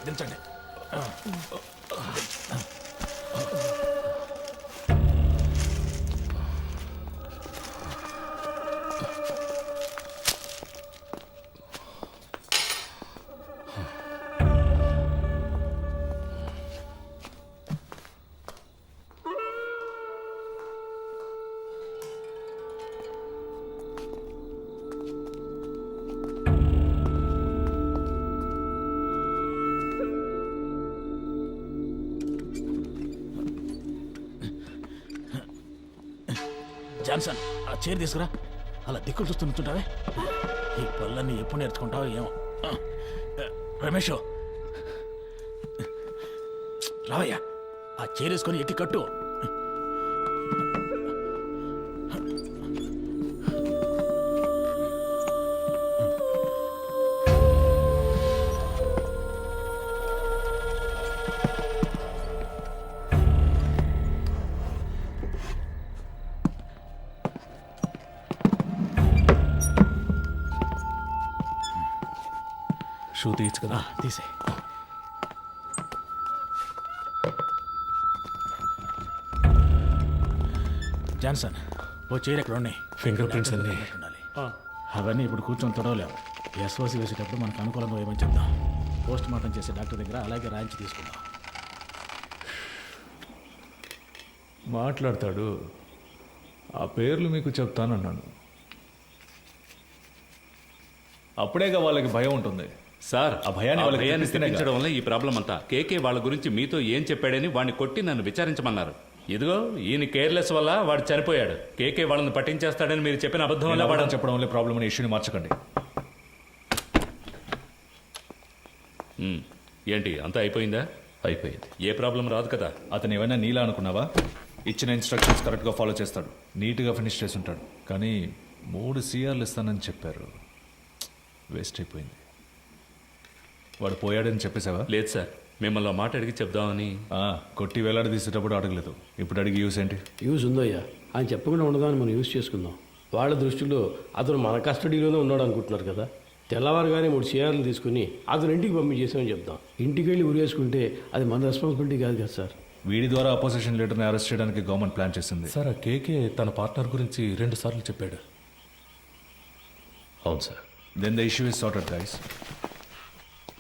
దించండి. జాన్సన్, ఆ చైర్ తీసుకురా. అలా దిక్కులు చూస్తూ నుంచుంటావే. ఈ పళ్ళన్నీ ఎప్పుడు నేర్చుకుంటావో ఏమో. రమేష్ రావయ్యా, ఆ చైర్ వేసుకొని ఎక్కి కట్టు. షూ తీయచ్చు కదా? తీసే. జాన్సన్, ఓ చైర్ ఎక్కడ ఉన్నాయి? ఫింగర్ ప్రింట్స్ అన్నీ ఉండాలి. అవన్నీ ఇప్పుడు కూర్చొని తొడవలేము. ఎస్ఓసి వేసేటప్పుడు మనకు అనుకూలంగా ఏమని చెప్దాం. పోస్ట్ మార్టం చేసే డాక్టర్ దగ్గర అలాగే రాయించి తీసుకుందాం. మాట్లాడతాడు. ఆ పేర్లు మీకు చెప్తానన్నాను. అప్పుడేగా వాళ్ళకి భయం ఉంటుంది సార్. ఆ భయాన్ని వాళ్ళకి భయాన్ని తెప్పిస్తేనే తెప్పించడం వల్ల ఈ ప్రాబ్లం అంతా. కేకే వాళ్ళ గురించి మీతో ఏం చెప్పాడని వాడిని కొట్టి నన్ను విచారించమన్నారు. ఇదిగో ఈయన కేర్లెస్ వల్ల వాడు చనిపోయాడు. కేకే వాళ్ళని పట్టించేస్తాడని మీరు చెప్పిన అబద్ధం వల్ల వాడు చెప్పడం వల్ల ప్రాబ్లం అనే ఇష్యూని మార్చకండి. ఏంటి అంతా అయిపోయిందా? అయిపోయింది. ఏ ప్రాబ్లం రాదు కదా. అతను ఏమైనా నీలా అనుకున్నావా? ఇచ్చిన ఇన్స్ట్రక్షన్స్ కరెక్ట్గా ఫాలో చేస్తాడు, నీట్గా ఫినిష్ చేసి ఉంటాడు. కానీ 3 CRలు ఇస్తానని చెప్పారు. వేస్ట్ అయిపోయింది. వాడు పోయాడని చెప్పేసావా? లేదు సార్, మిమ్మల్ని మాట అడిగి చెప్దామని. కొట్టి వేలాడి తీసేటప్పుడు అడగలేదు, ఇప్పుడు అడిగి యూస్ ఏంటి? యూస్ ఉందయ్యా, ఆయన చెప్పకుండా ఉండదాన్ని మనం యూస్ చేసుకుందాం. వాళ్ళ దృష్టిలో అతను మన కస్టడీలోనే ఉన్నాడు అనుకుంటున్నారు కదా. తెల్లవారుగానే 3 CRలు తీసుకుని అతను ఇంటికి పంపించేసామని చెప్దాం. ఇంటికి వెళ్ళి ఉరేసుకుంటే అది మన రెస్పాన్సిబిలిటీ కాదు కదా సార్. వీడి ద్వారా అపోజిషన్ లీడర్ని అరెస్ట్ చేయడానికి గవర్నమెంట్ ప్లాన్ చేసింది సార్. ఆ కేకే తన పార్ట్నర్ గురించి 2 సార్లు చెప్పాడు. అవును sir. Then the issue is sorted guys.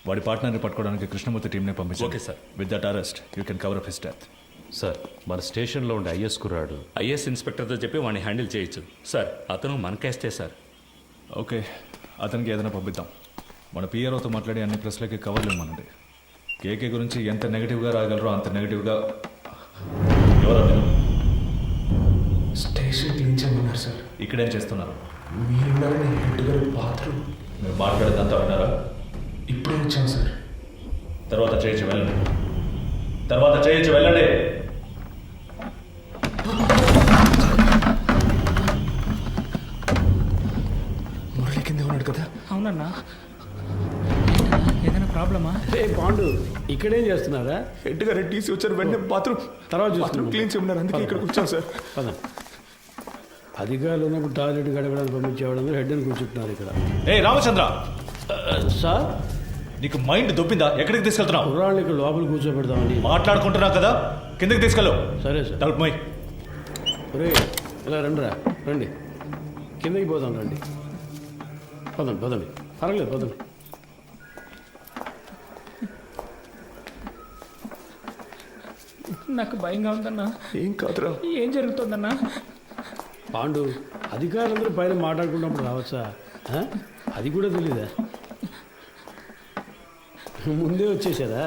వాడి పార్ట్నర్ని పట్టుకోవడానికి కృష్ణమూర్తి టీంనే పంపించారు. Okay sir. With that arrest you can cover up his death. Sir, మన స్టేషన్లో ఉండే ఐఎస్ కుర్రాడు ఐఎస్ ఇన్స్పెక్టర్తో చెప్పి వాడిని హ్యాండిల్ చేయొచ్చు సార్. అతను మన కేస్టే సార్. ఓకే, అతనికి ఏదైనా పంపిద్దాం. మన పిఆర్ఓతో మాట్లాడి అన్ని ప్రెస్లకి కవర్లు ఇవ్వమనండి. కేకే గురించి ఎంత నెగిటివ్గా రాగలరో అంత నెగిటివ్గా. ఎవరు స్టేషన్ క్లీన్ చేయమన్నారు సార్. ఇక్కడేం చేస్తున్నారు? మీరున్నారని హెడ్ గారు బాత్రూమ్. మీరు మాట్లాడేదంతా విన్నారా? ఇప్పుడే వచ్చాం సార్. తర్వాత చేయొచ్చు వెళ్ళండి. తర్వాత చేయొచ్చు వెళ్ళండి. మురళి కింద ఉన్నాడు కదా. అవునన్నా, ఏదైనా ప్రాబ్లమా? పాండు ఇక్కడేం చేస్తున్నారా? హెడ్ గారు టీసీ వచ్చారు, వెంటనే బాత్రూమ్ తర్వాత క్లీన్ చేయమన్నారు, అందుకే ఇక్కడికి వచ్చాం సార్. అధికారులు ఉన్నప్పుడు టాయిలెట్ గడగడానికి పంపించేవాడు హెడ్ అని కూర్చుంటున్నారు ఇక్కడ. ఏ రామచంద్ర సార్, నీకు మైండ్ దొబ్బిందా? ఎక్కడికి తీసుకెళ్తున్నావు? కుర్రాళ్ళు ఇక్కడ లోపల కూర్చోబెడదామని మాట్లాడుకుంటున్నావు కదా, కిందకి తీసుకెళ్ళు. సరే సార్. తలుపు మై. ఒరే ఇలా రండి, కిందకి పోదాం రండి. పదండి, పర్వాలేదు పదండి. నాకు భయంగా ఉందన్నా. ఏం కాదురా. ఏం జరుగుతుందన్నా? పాండు, అధికారులందరూ పైన మాట్లాడుకున్నప్పుడు రావచ్చా? అది కూడా తెలీదా? ముందే వచ్చేసారా?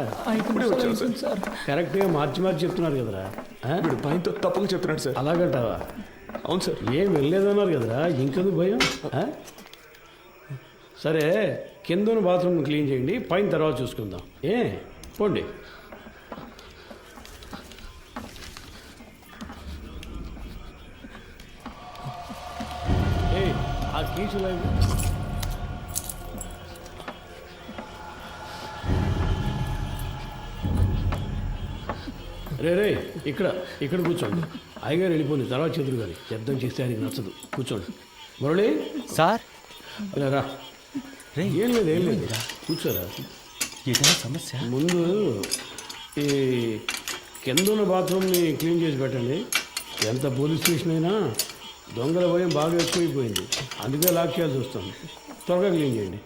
సార్ కరెక్ట్గా మార్చి చెప్తున్నారు కదరా. భయంతో తప్పుగా చెప్తున్నాడు సార్. అలాగంటావా? అవును సార్. ఏం వెళ్ళలేదన్నారు కదరా, ఇంకెందుకు భయం? సరే, కింద బాత్రూమ్ క్లీన్ చేయండి, పైన తర్వాత చూసుకుందాం. పోండి. ఆ కీచులు రే ఇక్కడ కూర్చోండి. అయ్యగారు వెళ్ళిపోయింది, తర్వాత చేతులు కానీ శబ్దం చేస్తే ఆయనకి నచ్చదు. కూర్చోండి. మురళి సార్, ఇలా రా. ఏం లేదు కూర్చోరా. ఏదైనా సమస్య? ముందు ఈ కింద ఉన్న బాత్రూమ్ని క్లీన్ చేసి పెట్టండి. ఎంత పోలీస్ స్టేషన్ అయినా దొంగల భయం బాగా ఎక్కువైపోయింది, అందుకే లాక్ చేయాల్సి వస్తుంది. త్వరగా క్లీన్ చేయండి.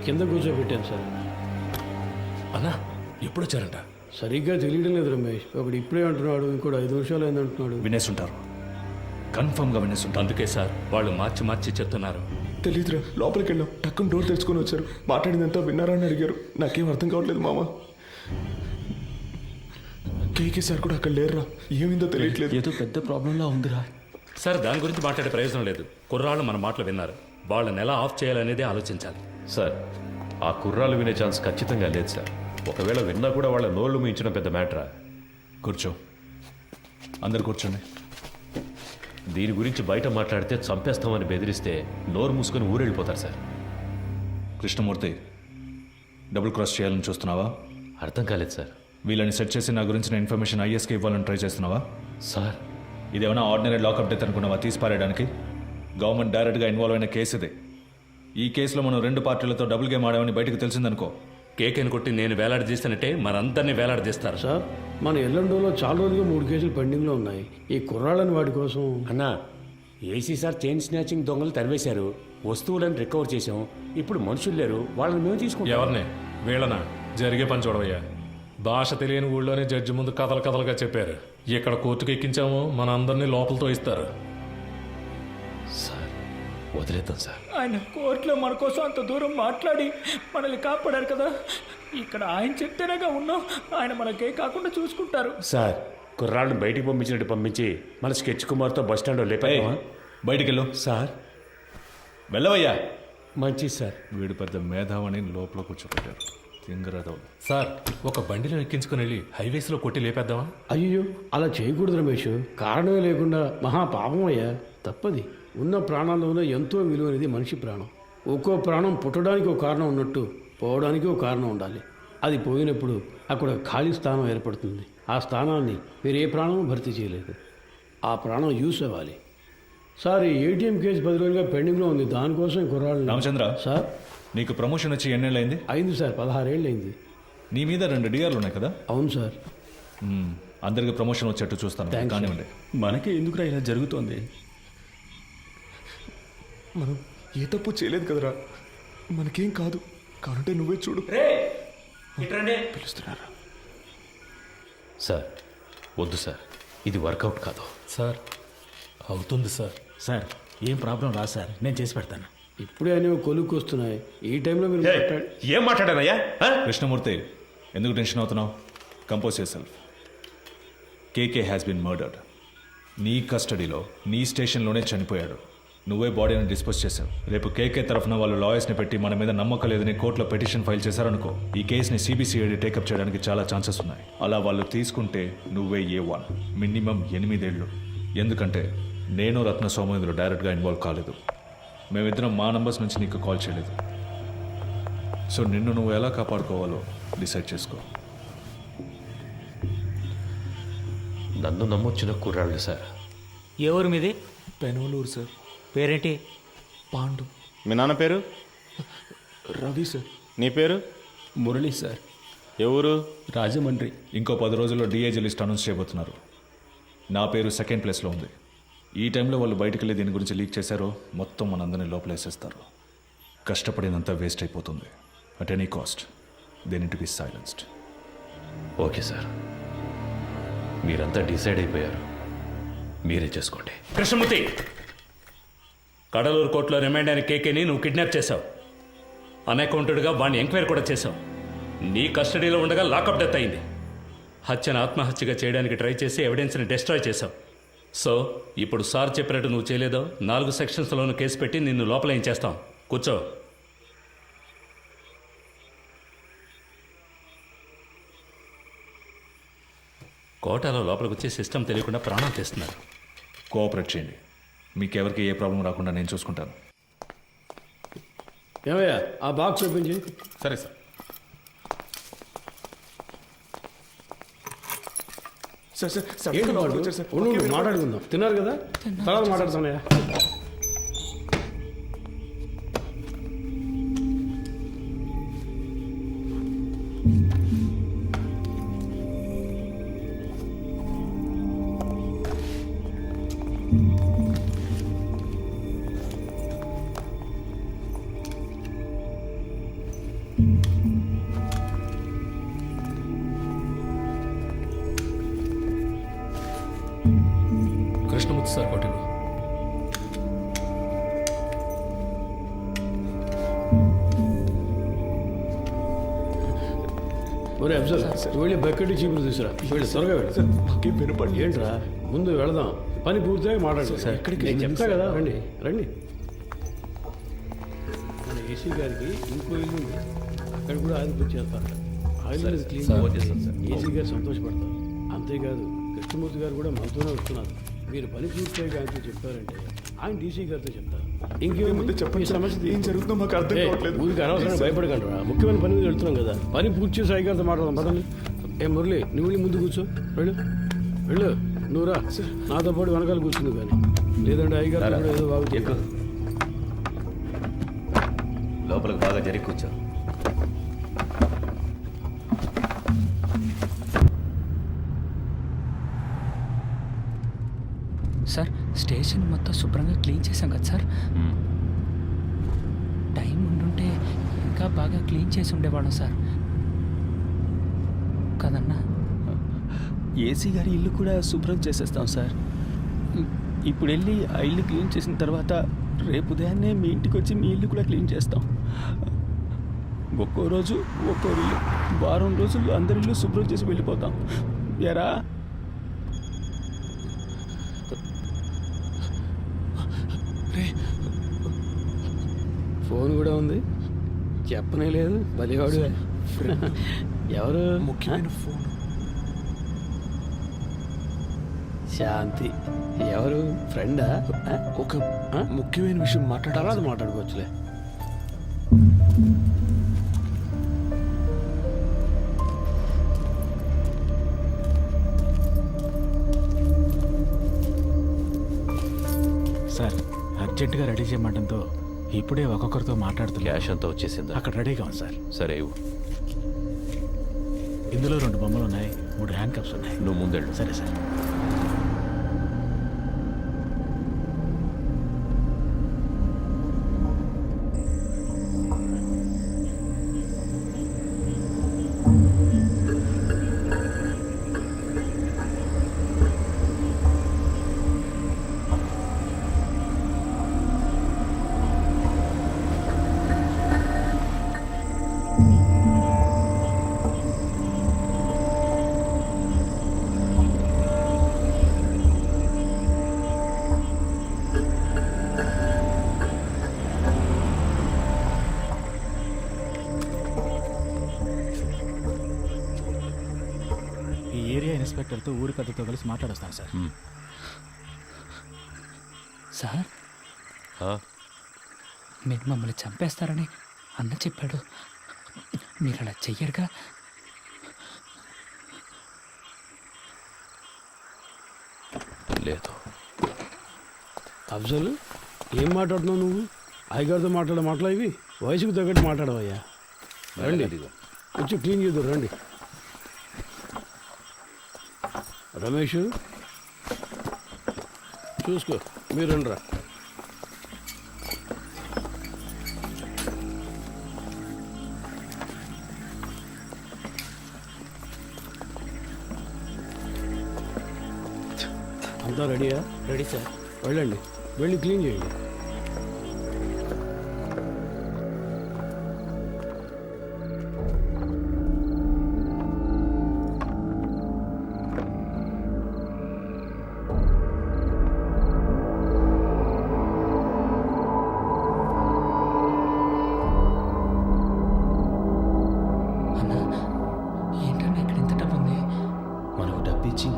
కింద కూర్చోబెట్టాను సార్. అన్నా ఎప్పుడు వచ్చారంట? సరిగ్గా తెలియడం లేదు రమేష్. ఒకడు ఇప్పుడే అంటున్నాడు, ఇంకోటి 5 నిమిషాలు అయిందంటున్నాడు. వినేస్తుంటారు, కన్ఫర్మ్గా వినేస్తుంటారు. అందుకే సార్ వాళ్ళు మార్చి చెప్తున్నారు. తెలీదురా, లోపలికి వెళ్ళాం, టక్కున డోర్ తెచ్చుకొని వచ్చారు. మాట్లాడిందంతా విన్నారా అని అడిగారు. నాకేం అర్థం కావట్లేదు మామ. కేకే సార్ కూడా అక్కడ లేరురా, ఏమిందో తెలియట్లేదు. ఏదో పెద్ద ప్రాబ్లంలా ఉందిరా. సార్ దాని గురించి మాట్లాడే ప్రయోజనం లేదు. కుర్రాళ్ళు మన మాటలు విన్నారు, వాళ్ళని ఎలా ఆఫ్ చేయాలనేదే ఆలోచించాలి. సార్, ఆ కుర్రాలు వినే ఛాన్స్ ఖచ్చితంగా లేదు సార్. ఒకవేళ విన్నా కూడా వాళ్ళ నోళ్ళు మించడం పెద్ద మ్యాటరా. కూర్చో, అందరు కూర్చోండి. దీని గురించి బయట మాట్లాడితే చంపేస్తామని బెదిరిస్తే నోరు మూసుకొని ఊరెళ్ళిపోతారు సార్. కృష్ణమూర్తి, డబుల్ క్రాస్ చేయాలని చూస్తున్నావా? అర్థం కాలేదు సార్. వీళ్ళని సెట్ చేసి నా గురించిన ఇన్ఫర్మేషన్ ఐఎస్కి ఇవ్వాలని ట్రై చేస్తున్నావా? సార్, ఇదేమైనా ఆర్డినరీ లాకప్ డెత్ అనుకున్నావా తీసి పారేయడానికి? గవర్నమెంట్ డైరెక్ట్గా ఇన్వాల్వ్ అయిన కేసు ఇది. ఈ కేసులో మనం 2 పార్టీలతో డబుల్ గేమ్ ఆడామని బయటకు తెలిసిందనుకో, కేకేని కొట్టి నేను వేలాడదీస్తానంటే మనందరినీ వేలాడదీస్తారు. సార్, మన ఎల్లండోలో చాలా రోజులుగా 3 కేసులు పెండింగ్లో ఉన్నాయి. ఈ కుర్రాళ్ళని వాటి కోసం. అన్నా, ఏసీ సార్ చైన్ స్నాచింగ్ దొంగలు తరివేశారు, వస్తువులను రికవర్ చేసాం. ఇప్పుడు మనుషులు లేరు, వాళ్ళని మేము తీసుకుంటాం. ఎవరిని? వీళ్ళనా? జరిగే పని చూడవయ్యా. భాష తెలియని ఊళ్ళోనే జడ్జి ముందు కథలుగా చెప్పారు. ఇక్కడ కోర్టుకు ఎక్కించాము, మన అందరినీ లోపలతో ఇస్తారు. సార్, వదిలేద్దాం సార్. ఆయన కోర్టులో మన కోసం అంత దూరం మాట్లాడి మనల్ని కాపాడారు కదా. ఇక్కడ ఆయన చెప్తేనేగా ఉన్నాం, ఆయన మనకే కాకుండా చూసుకుంటారు. సార్, కుర్రాళ్ళని బయటికి పంపించినట్టు పంపించి మన స్కెచ్ కుమార్తో బస్ స్టాండ్లో లేపామా? బయటికి వెళ్ళు. సార్ వెళ్ళవయ్యా. మంచిది సార్. వీడు పెద్ద మేధావని లోపల కూర్చోబెట్టారు. సార్, ఒక బండిలో ఎక్కించుకుని వెళ్ళి హైవేస్లో కొట్టి లేపేద్దామా? అయ్యో, అలా చేయకూడదు రమేష్. కారణమే లేకుండా మహా పాపం అయ్యా, తప్పది. ఉన్న ప్రాణాల్లోనే ఎంతో విలువైనది మనిషి ప్రాణం. ఒక్కో ప్రాణం పుట్టడానికి ఒక కారణం ఉన్నట్టు పోవడానికి ఒక కారణం ఉండాలి. అది పోయినప్పుడు అక్కడ ఖాళీ స్థానం ఏర్పడుతుంది. ఆ స్థానాన్ని మీరు ఏ ప్రాణం భర్తీ చేయలేదు. ఆ ప్రాణం యూస్ అవ్వాలి. సార్, ఈ ఏటీఎం కేసు 10 రోజులుగా పెండింగ్లో ఉంది. దానికోసం కుర్రాళ్ళు. రామచంద్ర సార్, నీకు ప్రమోషన్ వచ్చి ఎన్నేళ్ళైంది? అయింది సార్, 16 ఏళ్ళు అయింది. నీ మీద 2 డిఆర్లు ఉన్నాయి కదా? అవును సార్. అందరికి ప్రమోషన్ వచ్చేట్టు చూస్తాను. థాంక్స్ కానివ్వండి. మనకే ఎందుకురా ఇలా జరుగుతోంది? మనం ఏ తప్పు చేయలేదు కదరా, మనకేం కాదు. కానంటే నువ్వే చూడు. పిలుస్తున్నారా? సార్ వద్దు సార్, ఇది వర్కౌట్ కాదు సార్. అవుతుంది సార్. సార్, ఏం ప్రాబ్లం రా సార్, నేను చేసి పెడతాను. ఇప్పుడే అనేవి కొలుక్కు వస్తున్నాయి. ఈ టైంలో మీరు ఏం మాట్లాడానయ్యా? కృష్ణమూర్తి, ఎందుకు టెన్షన్ అవుతున్నావు? Compose yourself. KK has been murdered. నీ కస్టడీలో, నీ స్టేషన్లోనే చనిపోయాడు. నువ్వే బాడీని డిస్పోజ్ చేశావు. రేపు కేకే తరఫున వాళ్ళు లాయర్స్ని పెట్టి మన మీద నమ్మకం లేదని కోర్టులో పిటిషన్ ఫైల్ చేశారనుకో, ఈ కేసుని సిబిసిఐడి టేకప్ చేయడానికి చాలా ఛాన్సెస్ ఉన్నాయి. అలా వాళ్ళు తీసుకుంటే నువ్వే A1, మినిమం 8 ఏళ్ళు. ఎందుకంటే నేను రత్న సోమేంద్ర డైరెక్ట్గా ఇన్వాల్వ్ కాలేదు. మేమిద్దరం మా నంబర్స్ నుంచి నీకు కాల్ చేయలేదు. సో నిన్ను నువ్వు ఎలా కాపాడుకోవాలో డిసైడ్ చేసుకో. నన్ను నమ్మొచ్చిన కుర్రాళ్ళు సార్. ఎవరు మీది? పెనోలూరు సార్. పేరేంటి? పాండు. మీ నాన్న పేరు? రవి సార్. నీ పేరు? మురళి సార్. ఎవరు? రాజమండ్రి. ఇంకో 10 రోజుల్లో డిఏజీ లిస్ట్ అనౌన్స్ చేయబోతున్నారు. నా పేరు 2nd ప్లేస్లో ఉంది. ఈ టైంలో వాళ్ళు బయటకు వెళ్ళి దీని గురించి లీక్ చేశారో మొత్తం మనందరినీ లోపలేసేస్తారు. కష్టపడినంత వేస్ట్ అయిపోతుంది. At any cost they need to be silenced. Okay sir, మీరంతా డిసైడ్ అయిపోయారు, మీరే చేసుకోండి. కృష్ణమూర్తి, కడలూరు కోర్టులో రిమైండ్ అయిన కేకేని నువ్వు కిడ్నాప్ చేశావు. అన్అకౌంటెడ్గా వాడిని ఎంక్వైరీ కూడా చేశావు. నీ కస్టడీలో ఉండగా లాకప్ డెత్ అయింది. హత్యను ఆత్మహత్యగా చేయడానికి ట్రై చేసి ఎవిడెన్స్ని డిస్ట్రాయ్ చేశావు. సో ఇప్పుడు సార్ చెప్పినట్టు నువ్వు చేయలేదో 4 సెక్షన్స్లోనూ కేసు పెట్టి నిన్ను లోపల ఏం చేస్తాం. కూర్చో. కోటాలో లోపలికి వచ్చే సిస్టమ్ తెలియకుండా ప్రాణం తీస్తున్నారు. కోఆపరేట్ చేయండి. మీకెవరికి ఏ ప్రాబ్లం రాకుండా నేను చూసుకుంటాను. ఏమయ్యా, ఆ బాక్స్ ఓపెన్ చేయి. సరే సార్. సార్ ఏంటి మాట్లాడుకుందాం. తిన్నారు కదా, తర్వాత మాట్లాడుతున్నాయా? Krishnamurthy sir hotel. ఒరే అఫ్జల్, వెళ్ళి బకెట్ చీపులు తీసుకురా. వెళ్ళి త్వరగా వెళ్ళి. సార్ మాకేం వినపడి ఏంట్రా, ముందు వెళదాం. పని పూర్తిగా మాట్లాడు సార్. నేను చెప్తా కదా, రండి రండి. మన ఏసీ గారికి ఇంకో ఇల్లు ఉంది, అక్కడ కూడా ఆయిల్ బుక్ చేస్తారు. ఆయిల్ క్లీన్ ఏసీ గారు సంతోషపడతారు. అంతేకాదు కృష్ణమూర్తి గారు కూడా మనతోనే వస్తున్నారు. మీరు పని పూర్తిగా ఆయనతో చెప్పారంటే ఆయన డీసీ గారితో చెప్తారు. ఇంకేముంది చెప్పండి. సమస్య ఏం జరుగుతుందో మాకు అర్థం కావట్లేదు. ఊరికి అనవసరంగా భయపడగలరా? ముఖ్యమైన పని మీద వెళ్తున్నాం కదా, పని పూర్తి చేసి అయ్య గారితో మాట్లాడదాం. పదండి. మురళి, నువ్వు వెళ్ళి ముందు కూర్చో. వెళ్ళు వెళ్ళు. నువ్వు రా, నాతో పాటు వెనకాల కూర్చుంది. కానీ లేదంటే అయ్య గారు కూడా ఏదో బాగుంది. లోపలికి బాగా జరిగి కూర్చో. సార్, స్టేషన్ మొత్తం శుభ్రంగా క్లీన్ చేశాం కదా సార్. టైం ఉండుంటే ఇంకా బాగా క్లీన్ చేసి ఉండేవాళ్ళం సార్ కదన్నా. ఏసీ గారి ఇల్లు కూడా శుభ్రం చేసేస్తాం సార్. ఇప్పుడు వెళ్ళి ఆ ఇల్లు క్లీన్ చేసిన తర్వాత రేపు ఉదయాన్నే మీ ఇంటికి వచ్చి మీ ఇల్లు కూడా క్లీన్ చేస్తాం. ఒక్కో రోజు ఒక్కో ఇల్లు, వారం రోజుల్లో అందరి ఇల్లు శుభ్రం చేసి వెళ్ళిపోతాం. ఎరా ఫోన్ కూడా ఉంది, చెప్పనే లేదు. బలివాడు. ఎవరు? ముఖ్యమైన ఫోన్. శాంతి. ఎవరు? ఫ్రెండా? ఒక ముఖ్యమైన విషయం తర్వాత మాట్లాడుకోవచ్చులే. అర్జెంటుగా రెడీ చేయమంటంతో ఇప్పుడే ఒక్కొక్కరితో మాట్లాడుతున్నా. క్యాష్ అంతా వచ్చేసిందా? అక్కడ రెడీగా ఉంది సార్. సరే ఇవ్వు. ఇందులో 2 బొమ్మలు ఉన్నాయి, 3 హ్యాండ్ కప్స్ ఉన్నాయి. నువ్వు ముందెళ్ళు. సరే సార్. ఇన్స్పెక్టర్తో ఊరి పెద్దతో కలిసి మాట్లాడొస్తాను సార్. సార్ మీరు మమ్మల్ని చంపేస్తారని అన్న చెప్పాడు. మీరు అలా చెయ్యరుగా? లేదు. అఫ్జల్, ఏం మాట్లాడుతున్నావు నువ్వు? అయ్యగారితో మాట్లాడే మాటలు ఇవి? వయసుకు తగ్గట్టు మాట్లాడవయ్యా. రండి, వచ్చి క్లీన్ చేద్దాం. రండి రమేష్, చూసుకో. మీరు రండిరా. అంతా రెడీయా? Ready sir. వెళ్ళండి, వెళ్ళి క్లీన్ చేయండి.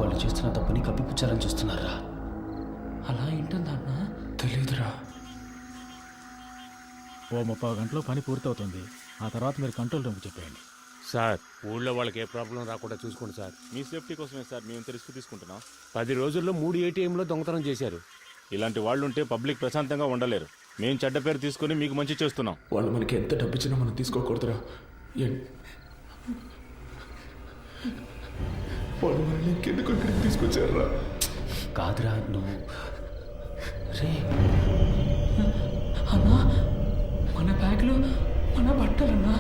వాళ్ళు చేస్తున్న తప్పుని కప్పిపుచ్చాలని చూస్తున్నారా? అలా ఏంటుందన్నా? తెలీదురా. ఓ 30 గంటలో పని పూర్తవుతుంది. ఆ తర్వాత మీరు కంట్రోల్ రూమ్కి చెప్పేయండి. సార్, ఊళ్ళో వాళ్ళకి ఏ ప్రాబ్లం రాకుండా చూసుకోండి సార్. మీ సేఫ్టీ కోసమే సార్ మేము రిస్క్ తీసుకుంటున్నాం. 10 రోజుల్లో 3 ATMలో దొంగతనం చేశారు. ఇలాంటి వాళ్ళు ఉంటే పబ్లిక్ ప్రశాంతంగా ఉండలేరు. మేము చెడ్డ పేరు తీసుకుని మీకు మంచి చేస్తున్నాం. వాళ్ళు మనకి ఎంత డబ్బు ఇచ్చినా మనం తీసుకోకూడదురా. వాళ్ళు మనల్ని ఇంకెందుకు ఇక్కడికి తీసుకొచ్చారా? కాదురా, నువ్వు రే అన్నా, మన బ్యాగ్లో మన బట్టలన్నా.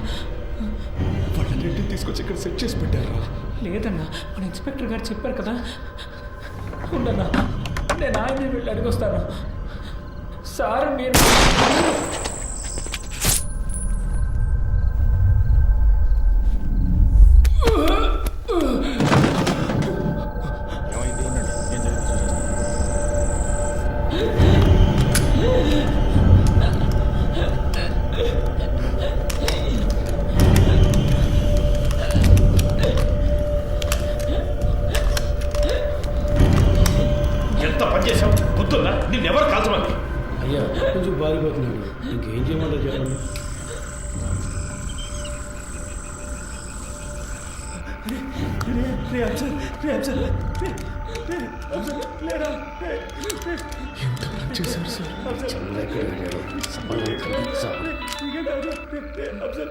వాళ్ళన్నింటినీ తీసుకొచ్చి ఇక్కడ సెట్ చేసి పెట్టారా? లేదన్నా, మన ఇన్స్పెక్టర్ గారు చెప్పారు కదా. ఉండన్నా, నేను ఆయన్ని వెళ్ళి అడిగొస్తాను. సార్ మీరు నిన్నెవరు కాల్చమంది? అయ్యా, కొంచెం బారిపోతున్నాడు. ఇంకేం చేయమంటారు చెప్పండి.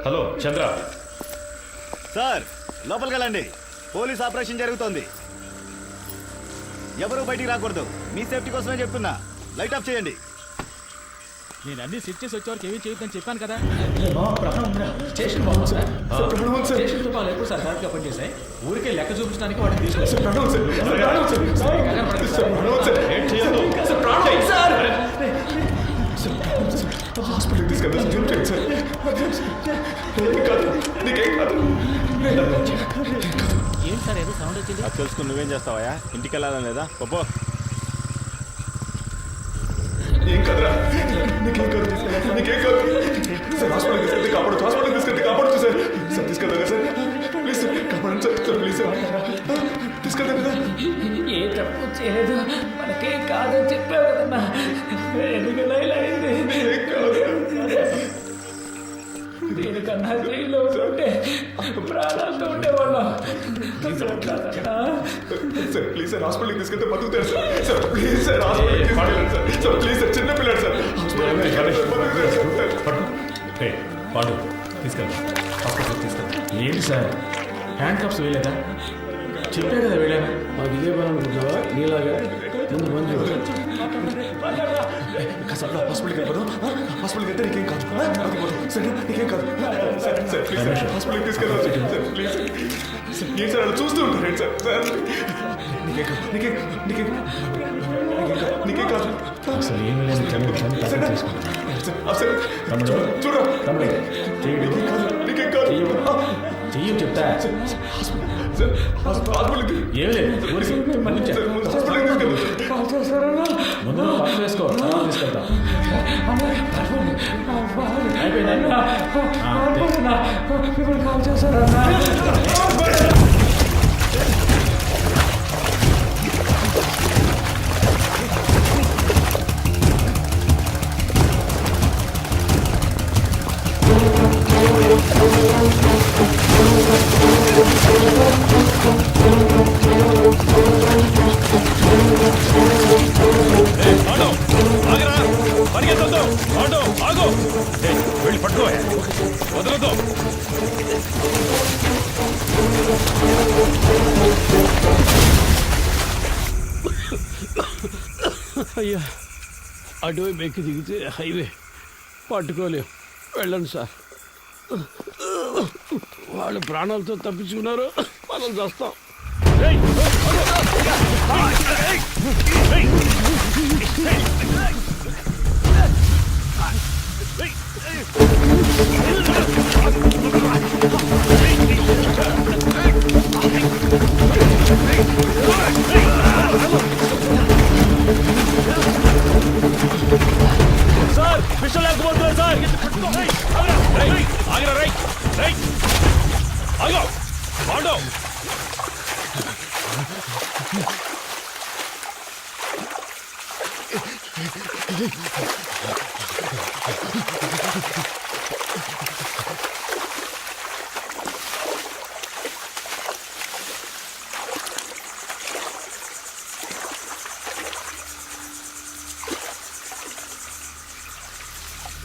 హలో చంద్ర. సార్, లోపలికి వెళ్ళండి. పోలీస్ ఆపరేషన్ జరుగుతోంది. ఎవరు బయటికి రాకూడదు. మీ సేఫ్టీ కోసమే చెప్తున్నా. లైట్ ఆఫ్ చేయండి. నేను అన్ని సెట్ చేసి వచ్చేవారికి ఏమీ చేయొద్దని చెప్పాను కదా. స్టేషన్ బాగుంది సార్. స్టేషన్ రూపాయలు ఎప్పుడు సార్ కరెక్ట్గా పనిచేసాయి. ఊరికే లెక్క చూపించడానికి వాడిని హాస్పిటల్కి తీసుకెళ్ళి సార్. ఏం సార్ ఏదో సౌండ్ వచ్చింది? అది తెలుసుకుని నువ్వేం చేస్తావా? ఇంటికి వెళ్ళాలని లేదా? పప్పు ఏం కదరా, నీకేం కాదు, నీకేం కాదు సార్. హాస్పిటల్కి తీసుకెళ్తే కాపాడు, హాస్పిటల్కి తీసుకెళ్తే కాపాడు సార్. సార్ తీసుకెళ్తా సార్, ప్లీజ్ సార్, కాపాడండి సార్, సార్ ప్లీజ్ సార్, తీసుకెళ్తా కదా. ఏ తప్పు చేయలేదు, మనకేం కాదని చెప్పావు కదన్నా. ఎందుకన్నా ఇలా అయింది? దీనికన్నా జైల్లో ఉంటే ప్రాణాలతో ఉండేవాళ్ళం. సార్ ప్లీజ్ సార్ హాస్పిటల్కి తీసుకెళ్తే బతుకుతారు సార్. సార్ ప్లీజ్ సార్ హాస్పిటల్కి తీసుకెళ్ళండి సార్. సార్ ప్లీజ్ సార్ చిన్న పిల్లడు సార్ హాస్పిటల్కి తీసుకెళ్ళండి సార్. పాండు తీసుకెళ్తా హాస్పిటల్ తీసుకెళ్తా. ఏంటి సార్ హ్యాండ్ కప్స్ వేయలేదా? చెప్పే కదా వెళ్ళాను. మాకు ఇదే పని అనుకుంటున్నావా? నీలాగా ముందు మంచి కాసేపు హాస్పిటల్కి వెళ్ళిపోదాం. హాస్పిటల్కి వెళ్తే నీకేం కాదు. సరే నీకేం కాదు. సార్ సార్ ప్లీజ్ సార్ హాస్పిటల్కి తీసుకెళ్ళాలి సార్. ప్లీజ్ సార్ ఏం సార్ అలా చూస్తూ ఉంటారు సార్. సార్ నీకేం కాదు. నీకేం కాదు. అసలు ఏమి లేని తమ్ముడు చేసుకుంటాను. సార్ తమ్ముడు చూడ తమ్ముడు నీకేం కాదు. చెయ్యి చెప్తా. సార్ హాస్పిటల్కి ఏం లేదు ఊరికి మళ్ళీ హాస్పిటల్కి తీసుకెళ్ళాలి. ముందు పక్కన వేసుకో తీసుకెళ్తాం. వెళ్ళి పట్టుకో వదలదు. అయ్యా అటువైపు ఎక్కి దిగితే హైవే పట్టుకోలేం. వెళ్ళండి సార్. వాళ్ళు ప్రాణాలతో తప్పించుకున్నారు, మనం చేస్తాం. సార్ పిస్టల్ లేకపోతున్నారు సార్. ఆగిరా రైట్ రైట్ ఆగో పాండు.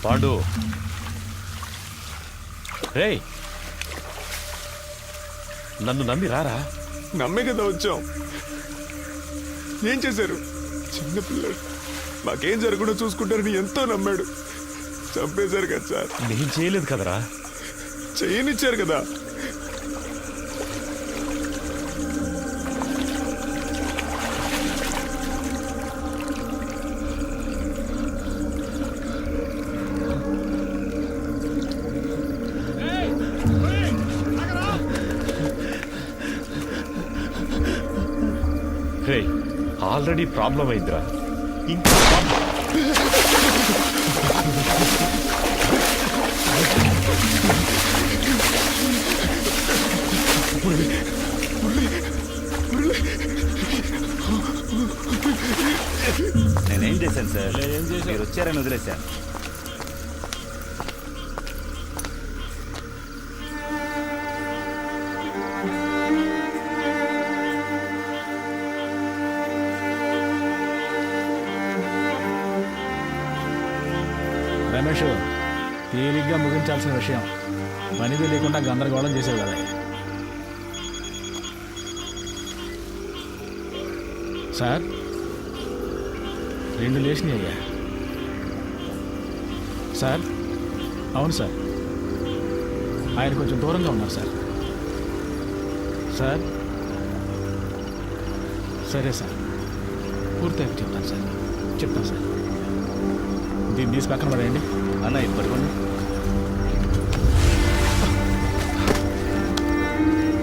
పాండు రే నన్ను నమ్మి రారా. నమ్మే కదా వచ్చాం. ఏం చేశారు? చిన్నపిల్లడు మాకేం జరగకుండా చూసుకుంటారని ఎంతో నమ్మాడు. చంపేశారు కదా సార్. నేను చేయలేదు కదరా. చేయనిచ్చారు కదా. రే ఆల్రెడీ ప్రాబ్లం అయిందిరా. ఇంకా నేనేం చేశాను సార్? మీరు వచ్చారని వదిలేశాను. రమేష్ తేలిగ్గా ముగించాల్సిన విషయం పనిది లేకుండా గందరగోళం చేసేవి కదా. సార్ 2 లేచినాయి అయ్యా. సార్ అవును సార్, ఆయన కొంచెం దూరంగా ఉన్నారు సార్. సార్ సరే సార్, పూర్తిగా చెప్తాను సార్. దీన్ని తీసి పక్కన పడేయండి. అన్న ఇది పట్టుకోండి.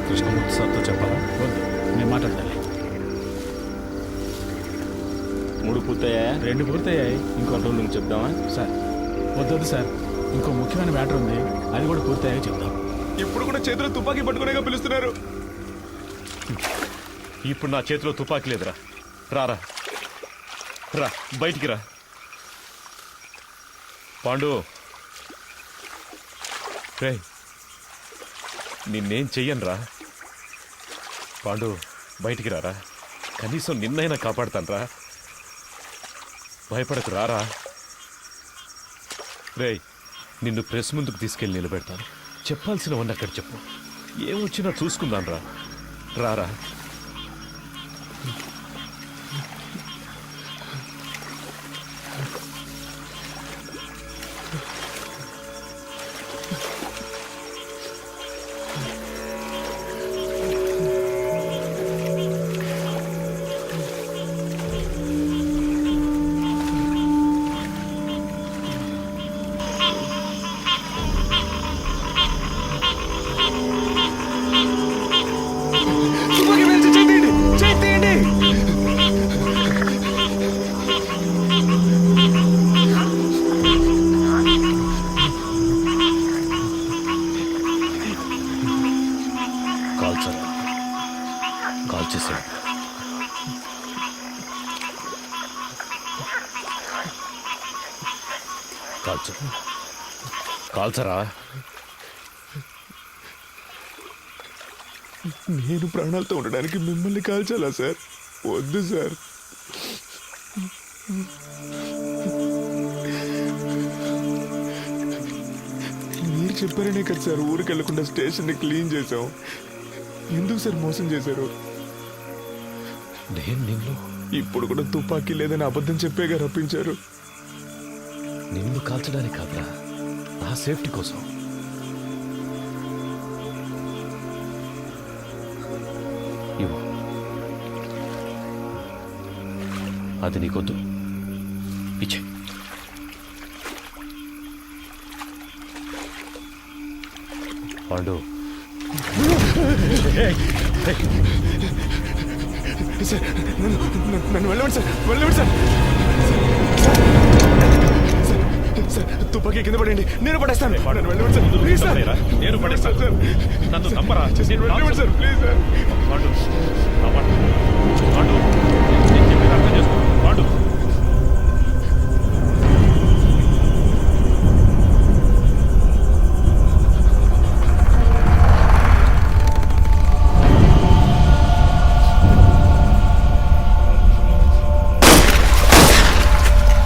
కృష్ణమూర్తి సార్తో చెప్పాలా? వద్దు, నేను మాట్లాడాలి. 3 పూర్తయ్యా? 2 పూర్తయ్యాయి. ఇంకో 2 చెప్దామా సార్? వద్దు సార్, ఇంకో ముఖ్యమైన మ్యాటర్ ఉంది, అది కూడా పూర్తయ్యాక చెప్తాం. ఇప్పుడు కూడా చేతిలో తుపాకీ పట్టుకునేగా పిలుస్తున్నారు. ఇప్పుడు నా చేతిలో తుపాకీ లేదురా. రారా రా బయటికి రా. పాండు రే నిన్నేం చెయ్యనురా. పాండు బయటికి రారా, కనీసం నిన్నైనా కాపాడతానురా. భయపడకు రారా. రేయ్, నిన్ను ప్రెస్ ముందుకు తీసుకెళ్ళి నిలబెడతాను. చెప్పాల్సినవన్నీ అక్కడ చెప్పు. ఏమొచ్చినా చూసుకుందాం రా. రారా. కాల్ చేశాడు. కాల్చరా. నేను ప్రాణాలతో ఉండడానికి మిమ్మల్ని కాల్చాలా సార్? వద్దు సార్. మీరు చెప్పారనే కదా సార్ ఊరికి వెళ్లకుండా స్టేషన్ని క్లీన్ చేసాం. ఎందుకు సార్ మోసం చేశారు? నేను నిన్ను ఇప్పుడు కూడా తుపాకీ లేదని అబద్ధం చెప్పేగా రప్పించారు. నిన్ను కాల్చడానికి కాదురా, నా సేఫ్టీ కోసం. ఇవ్వు. అది నీకొద్దు, ఇచ్చే. పాండు, సార్ నన్ను వెళ్ళండి సార్, వెళ్ళండి సార్. సార్ తుపాకీ కింద పడండి, నేను పడేస్తాను. నన్ను వెళ్ళండి సార్, ప్లీజ్ సార్. నేను పడేస్తాను సార్. నన్ను నమ్మరా. వెళ్ళండి సార్, ప్లీజ్ సార్. పాండు, నేను చెప్పేది అర్థం చేసుకో.